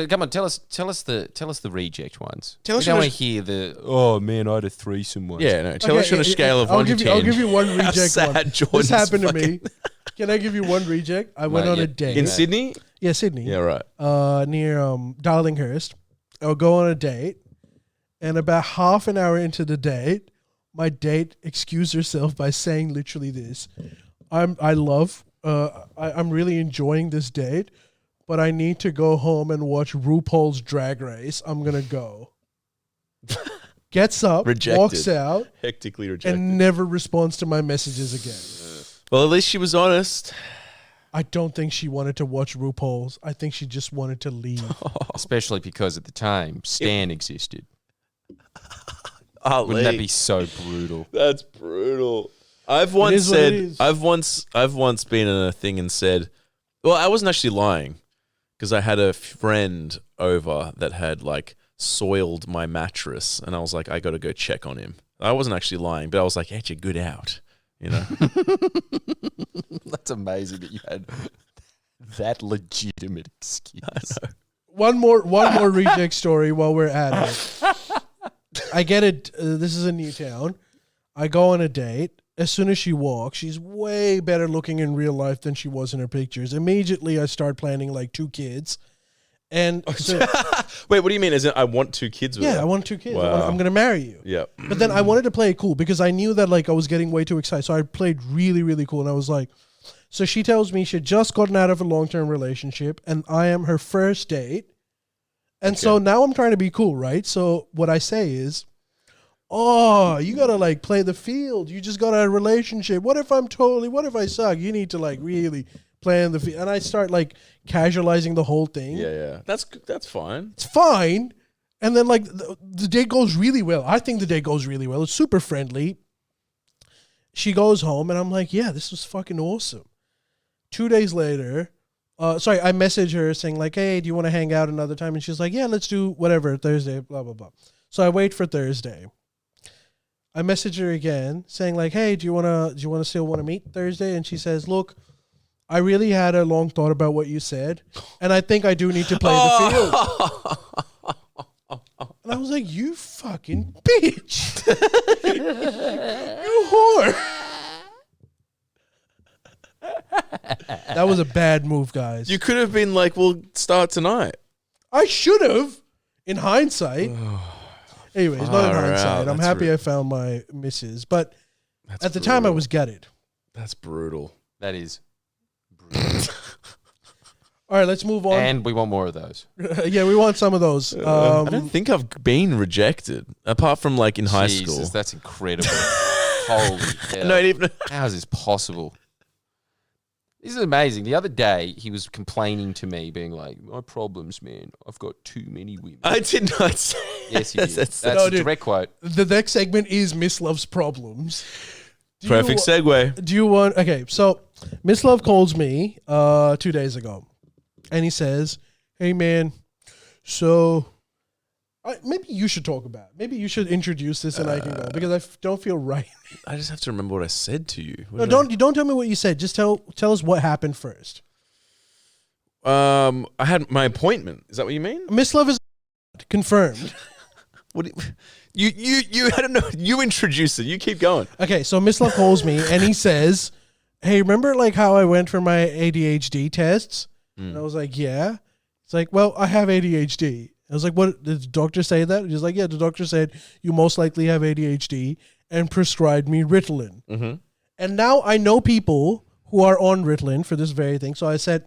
Come on, tell us the reject ones. Tell us we don't on a- want to hear the man, I had a threesome once. Yeah, no. Tell us on a scale of 1 to 10. I'll give you one how reject sad one. Jordan's This happened to me. fucking- Can I give you one reject? I went No, on yeah. a date. in Sydney. Yeah, Sydney. Yeah, right. Near Darlinghurst. I'll go on a date, and about half an hour into the date, my date excused herself by saying literally this: I'm really enjoying this date, but I need to go home and watch RuPaul's Drag Race. I'm gonna go. Gets up, Rejected. walks out, Hectically rejected. and never responds to my messages again. Well, at least she was honest. I don't think she wanted to watch RuPaul's. I think she just wanted to leave. Especially because at the time Stan existed. Oh, Wouldn't that be so brutal? That's brutal. I've once is what it said. is. I've once been in a thing and said, well, I wasn't actually lying because I had a friend over that had like soiled my mattress, and I was like, I got to go check on him. I wasn't actually lying, but I was like, hey, you're good out, you know. That's amazing that you had that legitimate excuse. One more reject story while we're at it. I get it. This is a new town. I go on a date. As soon as she walks, she's way better looking in real life than she was in her pictures. Immediately, I start planning like 2 kids. And so, Wait, what do you mean? Is it I want 2 kids with yeah, her? I want 2 kids. Wow. I'm going to marry you. Yeah. But then I wanted to play it cool because I knew that like I was getting way too excited. So I played really, really cool. And I was like, so she tells me she had just gotten out of a long-term relationship and I am her first date. And so now I'm trying to be cool, right? So what I say is, oh, you got to like play the field. You just got a relationship. What if I suck? You need to like really play in the field. And I start like casualizing the whole thing. Yeah. That's fine. It's fine. And then like the date goes really well. I think the date goes really well. It's super friendly. She goes home and I'm like, yeah, this was fucking awesome. 2 days later, I message her saying like, hey, do you want to hang out another time? And she's like, yeah, let's do whatever, Thursday, blah, blah, blah. So I wait for Thursday. I message her again saying like, hey, do you want to still want to meet Thursday? And she says, look, I really had a long thought about what you said. And I think I do need to play the field. And I was like, you fucking bitch. You whore. That was a bad move, guys. You could have been like, we'll start tonight. I should have, in hindsight. Anyways, not in Far out. hindsight. I'm That's happy I found my missus. But That's at the time, I brutal. was gutted. That's brutal. That is. All right, let's move on. And we want more of those. Yeah, we want some of those. I don't think I've been rejected, apart from like in high Jesus, school. that's incredible. Holy hell. No, even How is this possible? This is amazing. The other day, he was complaining to me, being like, my problems, man. I've got too many women. I did not say. Yes, you did. That's No, a dude. direct quote. The next segment is Miss Love's problems. Perfect segue. Do you want... Okay, so Miss Love calls me 2 days ago. And he says, hey, man, so Maybe you should talk about it. Maybe you should introduce this and I can go because I don't feel right. I just have to remember what I said to you. No, don't tell me what you said. Just tell us what happened first. I had my appointment. Is that what you mean? Mislav is confirmed. What you I don't know. You introduce it. You keep going. Okay, so Mislav calls me and he says, "Hey, remember like how I went for my ADHD tests?" And I was like, "Yeah." It's like, "Well, I have ADHD." I was like, "What did the doctor say that?" He's like, "Yeah, the doctor said you most likely have ADHD and prescribed me Ritalin." Mm-hmm. And now I know people who are on Ritalin for this very thing. So I said,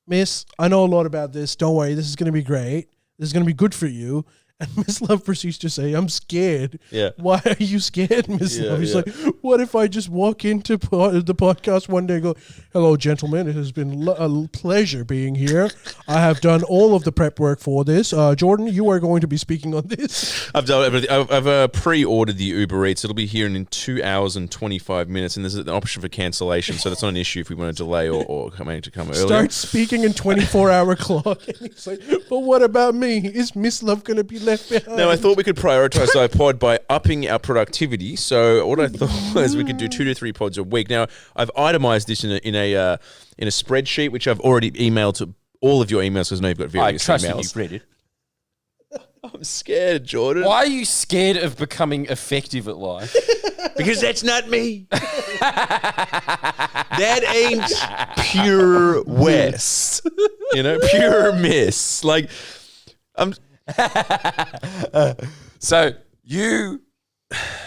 "Miss, I know a lot about this. Don't worry, this is going to be great. This is going to be good for you." And Miss Love proceeds to say, "I'm scared." Yeah. "Why are you scared, Miss Yeah, Love?" He's yeah. like, "What if I just walk into the podcast one day and go, 'Hello, gentlemen. It has been a pleasure being here. I have done all of the prep work for this. Jordan, you are going to be speaking on this.'" I've done everything. I've pre-ordered the Uber Eats. It'll be here in 2 hours and 25 minutes, and there's an option for cancellation, so that's not an issue if we want to delay or come earlier. Start speaking in 24-hour clock. And he's like, "But what about me? Is Miss Love going to be left behind?" Now, I thought we could prioritize our pod by upping our productivity. So what I thought was we could do 2 to 3 pods a week. Now, I've itemized this in a spreadsheet, which I've already emailed to all of your emails because I know you've got I various trust emails. you've read it. I'm scared, Jordan. Why are you scared of becoming effective at life? Because that's not me. That ain't pure West. You know, pure miss. Like, I'm... So you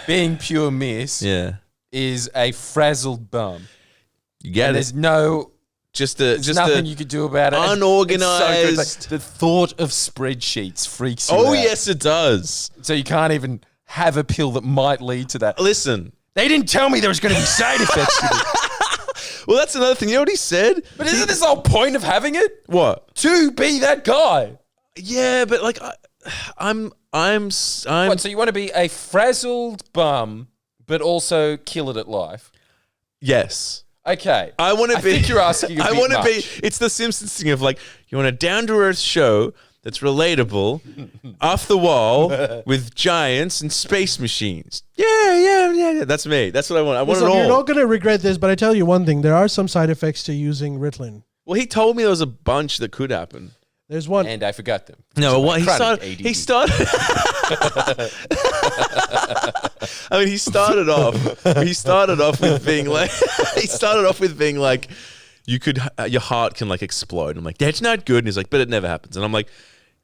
being pure miss Yeah. is a frazzled bum. You And get it. there's no Just nothing you could do about it. It's so good. unorganized. Like, the thought of spreadsheets freaks you Oh, out. yes, it does. So you can't even have a pill that might lead to that. Listen. They didn't tell me there was going to be side effects to it. Well, that's another thing. You know what he said? But isn't this the whole point of having it? What? To be that guy. Yeah, but like, I'm. What, so you want to be a frazzled bum, but also kill it at life? Yes. Okay. I want to be. I think you're asking a I bit want to be. much. It's the Simpsons thing of like, you want a down to earth show that's relatable, off the wall, with giants and space machines. Yeah. That's me. That's what I want. I want Listen, it all. you're not going to regret this, but I tell you one thing. There are some side effects to using Ritalin. Well, he told me there was a bunch that could happen. There's one. And I forgot them. No, what he Chronic started. ADD. He started. I mean, he started off with being like. He started off with being like, you could, your heart can like explode. I'm like, that's not good. And he's like, but it never happens. And I'm like,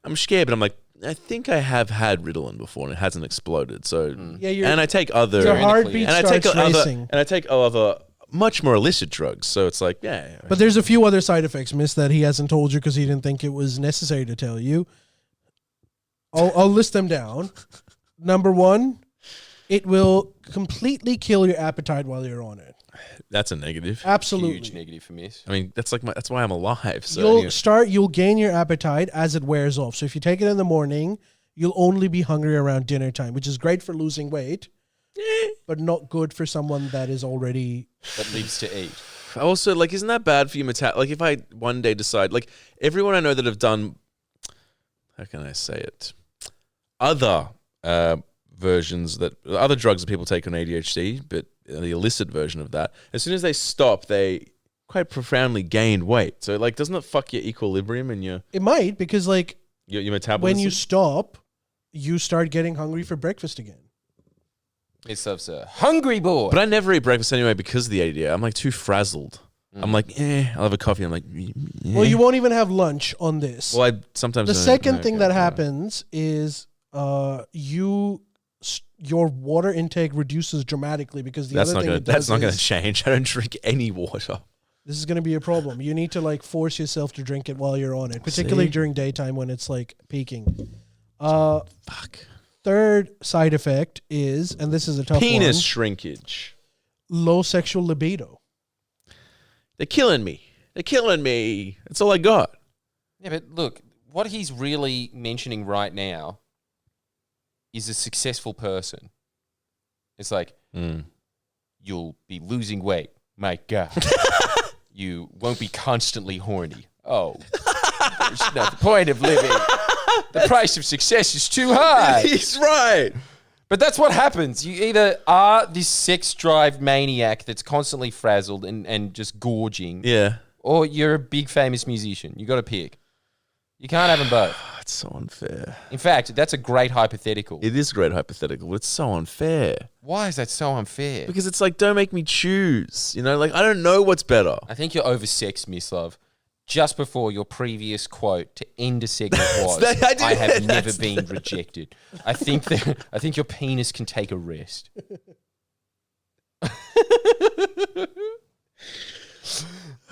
I'm scared, but I'm like, I think I have had Ritalin before and it hasn't exploded. So, Yeah, and I take other, your heartbeat and I take starts racing. other much more illicit drugs. So it's like, yeah. But there's a few other side effects, Miss, that he hasn't told you because he didn't think it was necessary to tell you. I'll list them down. Number 1, it will completely kill your appetite while you're on it. That's a negative. Absolutely. Huge negative for me. I mean, that's why I'm alive. So You'll gain your appetite as it wears off. So if you take it in the morning, you'll only be hungry around dinner time, which is great for losing weight, but not good for someone that is already... That lives to eat. Also, like, isn't that bad for your like, if I one day decide, like, everyone I know that have done, how can I say it? Other versions other drugs that people take on ADHD, but the illicit version of that, as soon as they stop, they quite profoundly gained weight. So, like, doesn't it fuck your equilibrium and your It might, because, like, your metabolism? when you stop, you start getting hungry for breakfast again. Mislav's a hungry boy. But I never eat breakfast anyway because of the ADHD. I'm, like, too frazzled. I'm like, I'll have a coffee. I'm like, Well, you won't even have lunch on this. Well, I sometimes The don't- second thing okay, that yeah. happens is your water intake reduces dramatically because That's not going to is change. I don't drink any water. this is going to be a problem. You need to like force yourself to drink it while you're on it, particularly during daytime when it's like peaking. Fuck. Third side effect is, and this is a tough Penis one, shrinkage. low sexual libido. They're killing me. That's all I got. Yeah, but look, what he's really mentioning right now is a successful person. It's like, you'll be losing weight. My God. You won't be constantly horny. Oh, there's no point of living. The price of success is too high. He's right. But that's what happens. You either are this sex drive maniac that's constantly frazzled and just gorging, Yeah. or you're a big famous musician. You got to pick. You can't have them both. It's so unfair. In fact, that's a great hypothetical. It is a great hypothetical, but it's so unfair. Why is that so unfair? Because it's like, don't make me choose. You know, like, I don't know what's better. I think you're oversexed, Mislav. Just before your previous quote to end a segment was, I have never been rejected. I think your penis can take a rest.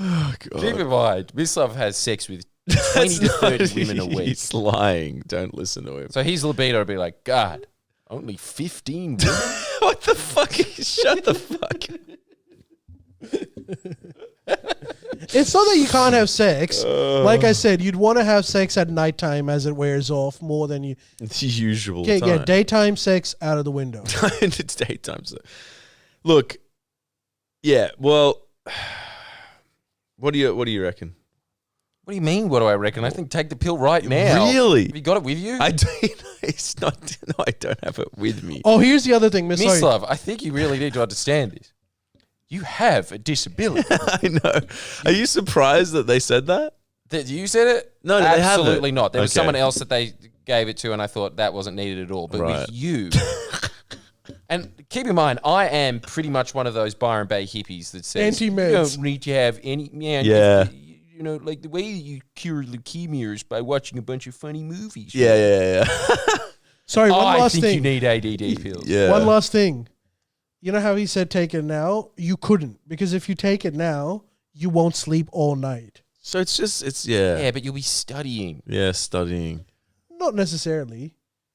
Oh, God. Keep in mind, Mislav has sex with 20 to 30 women a week. He's lying. Don't listen to him. So his libido would be like, God, only 15 women? What the fuck? Shut the fuck. It's not that you can't have sex. Like I said, you'd want to have sex at nighttime as it wears off more than you. It's the usual Okay, time. yeah, daytime sex out of the window. It's daytime. So. Look, yeah, well, what do you reckon? What do you mean, what do I reckon? I think take the pill right now. Really? Have you got it with you? I don't, it's not, no, I don't have it with me. Oh, here's the other thing, Miss. Sorry. Mislav, I think you really need to understand this. You have a disability. I know. Are you surprised that they said that? That you said it? No, they haven't. Absolutely not. There was Okay. someone else that they gave it to, and I thought that wasn't needed at all. But Right. with you, and keep in mind, I am pretty much one of those Byron Bay hippies that says Anti-meds. you don't need to have any. Man, Yeah. you know, like the way you cure leukemia is by watching a bunch of funny movies. Yeah. Sorry, one I last think thing. you need ADD pills. Yeah. One last thing. You know how he said take it now? You couldn't. Because if you take it now, you won't sleep all night. So yeah. Yeah, but you'll be studying. Yeah, studying. Not necessarily.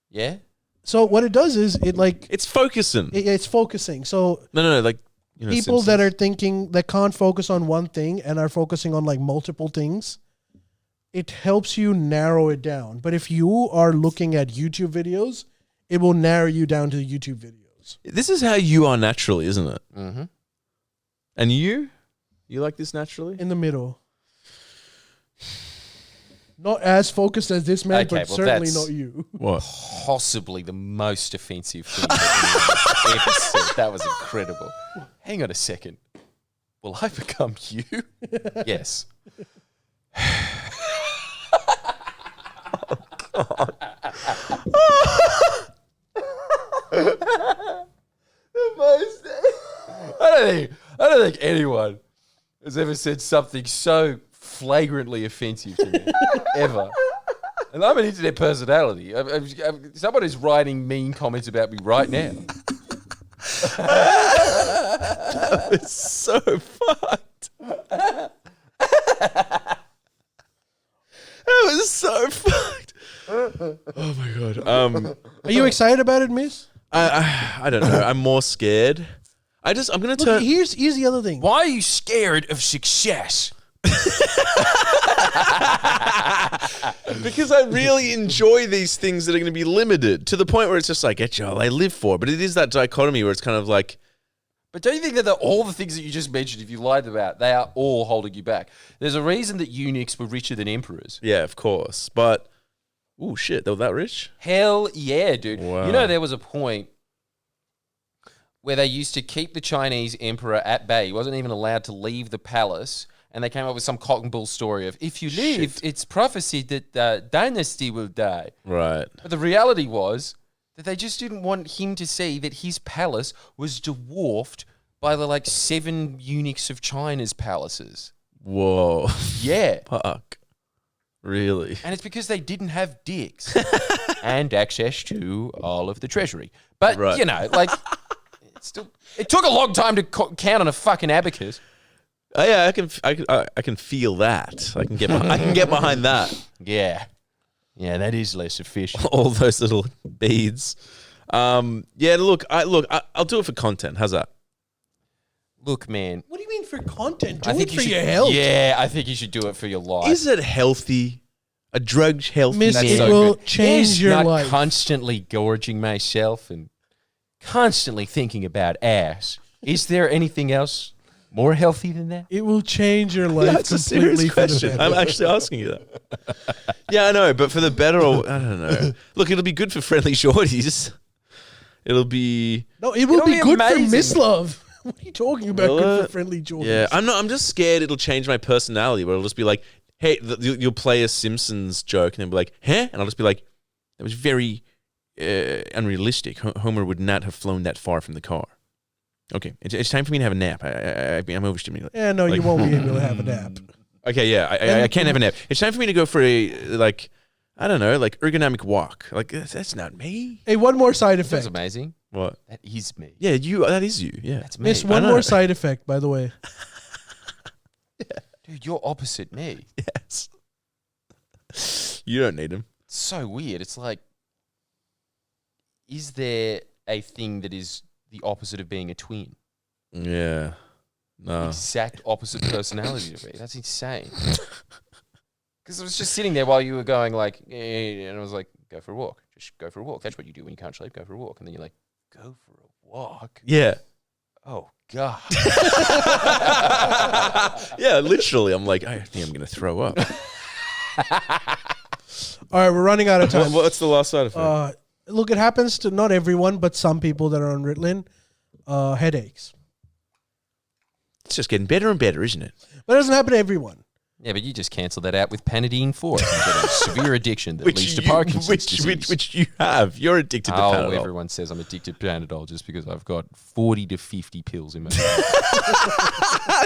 Yeah? So what it does is It's focusing. it's focusing. So No, like, you know, people that Simpsons. are thinking that can't focus on one thing and are focusing on like multiple things, it helps you narrow it down. But if you are looking at YouTube videos, it will narrow you down to the YouTube videos. This is how you are naturally, isn't it? Mm-hmm. And you? You like this naturally? In the middle. Not as focused as this man, Okay, but well, certainly that's- not you. What? Possibly the most offensive thing that anyone ever said. That was incredible. Hang on a second. Will I become you? Yes. I don't think anyone has ever said something so flagrantly offensive to me ever. And I'm an internet personality. Someone is writing mean comments about me right now. It's so fucked. That was so fucked. Oh my god. Are you excited about it, miss? I don't know. I'm more scared. I'm gonna Look, turn. here's the other thing. Why are you scared of success? Because I really enjoy these things that are going to be limited to the point where it's just like, get you all I live for. But it is that dichotomy where it's kind of like, But don't you think that all the things that you just mentioned, if you lied about, they are all holding you back? There's a reason that eunuchs were richer than emperors. yeah, of course. But, oh shit, they were that rich? Hell yeah, dude. Wow. You know, there was a point where they used to keep the Chinese emperor at bay. He wasn't even allowed to leave the palace. And they came up with some cock and bull story of, if you leave, it's prophesied that the dynasty will die. Right. But the reality was that they just didn't want him to see that his palace was dwarfed by the 7 eunuchs of China's palaces. Whoa. Yeah. Fuck. Really? And it's because they didn't have dicks and access to all of the treasury. But, Right. it took a long time to count on a fucking abacus. Oh yeah, I can feel that. I can get behind that. Yeah. Yeah, that is less efficient. All those little beads. Yeah, I'll do it for content. How's that? Look, man. What do you mean for content? Do I it think for you your should, health. Yeah, I think you should do it for your life. Is it healthy? A drug healthy Miss, man? it so will good. change Yes, your not life. constantly gorging myself and constantly thinking about ass. Is there anything else More healthy than that? It will change your life Yeah, it's a completely serious for the question. better. I'm actually asking you that. Yeah, I know, but for the better, or I don't know. Look, it'll be good for friendly shorties. It'll be No, it will It'll be be good amazing. for Mislav. What are you talking about? Will Good it? for friendly Jordans. yeah. I'm just scared it'll change my personality. Where it'll just be like, hey, you'll play a Simpsons joke, and then be like, huh? And I'll just be like, that was very unrealistic. Homer would not have flown that far from the car. Okay, it's time for me to have a nap. I'm overstimulated. Yeah, no, you Like- won't be able to have a nap. Okay, yeah, I can't have a nap. It's time for me to go for a, like, I don't know, like ergonomic walk. Like, that's not me. Hey, one more side That's effect. amazing. What? That is me. Yeah, that is you. Yeah. That's me. Miss, one I more know. side effect, by the way. Dude, you're opposite me. Yes. You don't need him. It's so weird. It's like, is there a thing that is the opposite of being a twin? Yeah. No. Exact opposite personality to me. That's insane. Because I was just sitting there while you were going like, and I was like, go for a walk. Just go for a walk. That's what you do when you can't sleep. Go for a walk. And then you're like, go for a walk? Yeah. Oh, God. Yeah, literally. I'm like, I think I'm going to throw up. All right, we're running out of time. What's the last side effect? Look, it happens to not everyone, but some people that are on Ritalin. Headaches. It's just getting better and better, isn't it? But it doesn't happen to everyone. Yeah, but you just cancelled that out with Panadeine 4. You get a severe addiction that leads to Parkinson's disease. Which you have. You're addicted to Oh, Panadol. everyone says I'm addicted to Panadol just because I've got 40 to 50 pills in my bag.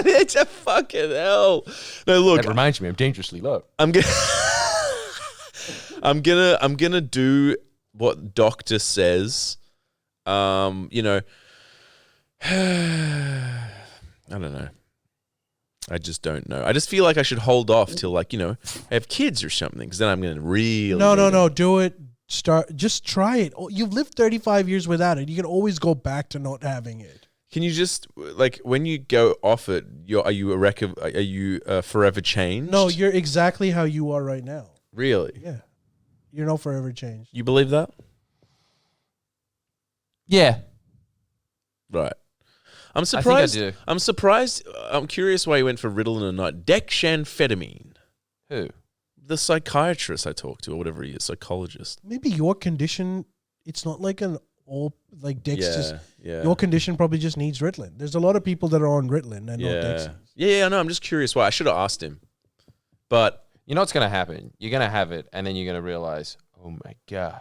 It's a fucking hell. No, look, That reminds me, I'm dangerously low. I'm gonna I'm gonna do what doctor says. You know, I don't know. I just don't know. I just feel like I should hold off till, like, you know, I have kids or something, because then I'm gonna really No. Do it. Just try it. Oh, you've lived 35 years without it. You can always go back to not having it. Can you just, like, when you go off it, are you forever changed? No, you're exactly how you are right now. Really? Yeah. You're not forever changed. You believe that? Yeah. Right. I'm think I surprised. do. I'm surprised. I'm curious why you went for Ritalin and not dexamphetamine. Who? The psychiatrist I talked to, or whatever he is, psychologist. Maybe your condition, it's not like an all, like Dex just, Yeah. your condition probably just needs Ritalin. There's a lot of people that are on Ritalin and not Dex. Yeah, I know. I'm just curious why. I should have asked him. But You know what's going to happen? You're going to have it, and then you're going to realize, oh, my God,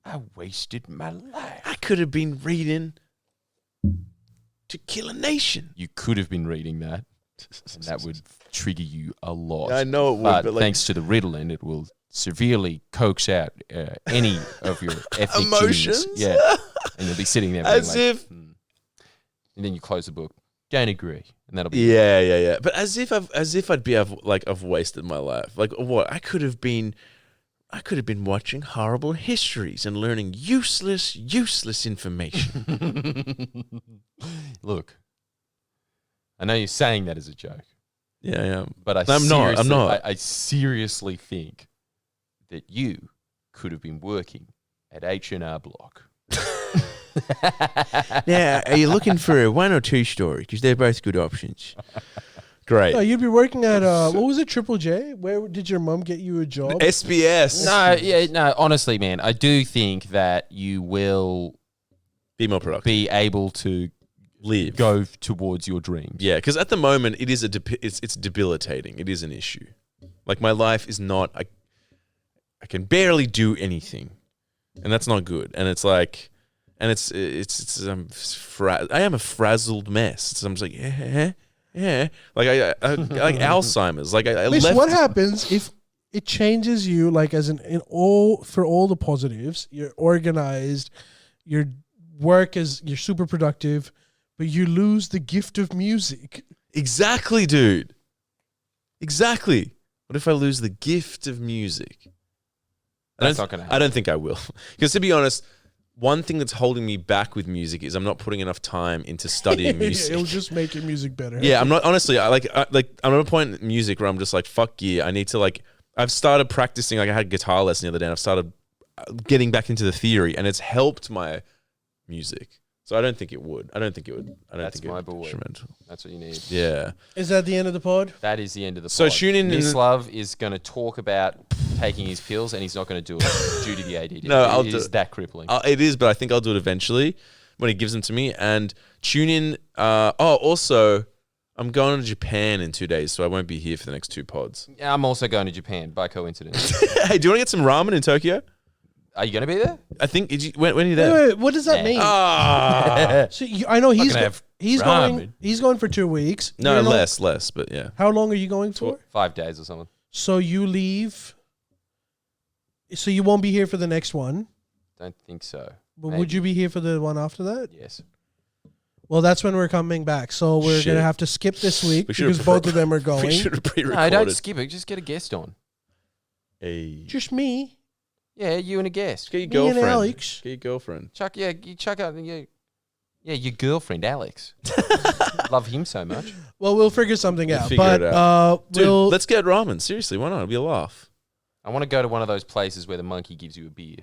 I wasted my life. I could have been reading To Kill a Nation. You could have been reading that, and that would trigger you a lot. I know it would, but but like, thanks to the Ritalin, it will severely coax out any of your ethnic Emotions? genes. Yeah, and you'll be sitting there being As like, if- and then you close the book. Don't agree, and that'll be Yeah. But as if I've wasted my life. Like, what? I could have been watching horrible histories and learning useless information. Look, I know you're saying that as a joke, Yeah. but I'm not. I seriously think that you could have been working at H&R Block. Now, are you looking for a 1 or 2 story? Because they're both good options. Great. No, you'd be working at, what was it, Triple J? Where did your mom get you a job? SBS. No, honestly, man, I do think that you will Be more productive. be able to Live. go towards your dreams. Yeah, because at the moment it is it's debilitating. It is an issue. Like, my life is not. I can barely do anything, and that's not good. And it's like, and it's I am a frazzled mess. So I'm just like, yeah. Like I like Alzheimer's. Like I Miss, left. what happens if it changes you, like, as for all the positives, you're organized, your work you're super productive, but you lose the gift of music? Exactly, dude. Exactly. What if I lose the gift of music? That's not gonna happen. I don't think I will. Because, to be honest, one thing that's holding me back with music is I'm not putting enough time into studying music. It'll just make your music better. Yeah, I'm not, honestly, I'm at a point in music where I'm just like, fuck yeah, I need to, like, I've started practicing, like, I had a guitar lesson the other day, and I've started getting back into the theory, and it's helped my music. So I don't think it would. I don't think it would. That's think my it would be boy. detrimental. That's what you need. Yeah. Is that the end of the pod? That is the end of the So pod. tune in. Mislav is going to talk about taking his pills, and he's not going to do it due to the ADD. No, I'll do It is it. that crippling. It is, but I think I'll do it eventually when he gives them to me. And tune in. Also, I'm going to Japan in 2 days, so I won't be here for the next 2 pods. I'm also going to Japan by coincidence. Hey, do you want to get some ramen in Tokyo? Are you going to be there? I think. When are you there? Wait, what does that mean? So I know he's going. He's going for 2 weeks. No, You're not- less, but yeah. How long are you going for? 5 days or something. So you leave. So you won't be here for the next one. Don't think so. But Maybe. would you be here for the one after that? Yes. Well, that's when we're coming back. So we're Shit. going to have to skip this week We should've because both of them are going. We should have pre-recorded. No, don't skip it. Just get a guest on. Hey. Just me. Yeah, you and a guest. Get your Me and girlfriend. Alex. Get your girlfriend. You chuck out. Yeah, your girlfriend, Alex. Love him so much. Well, we'll figure something out. figure But it out. Dude, we'll. let's get ramen. Seriously, why not? It'll be a laugh. I want to go to one of those places where the monkey gives you a beer.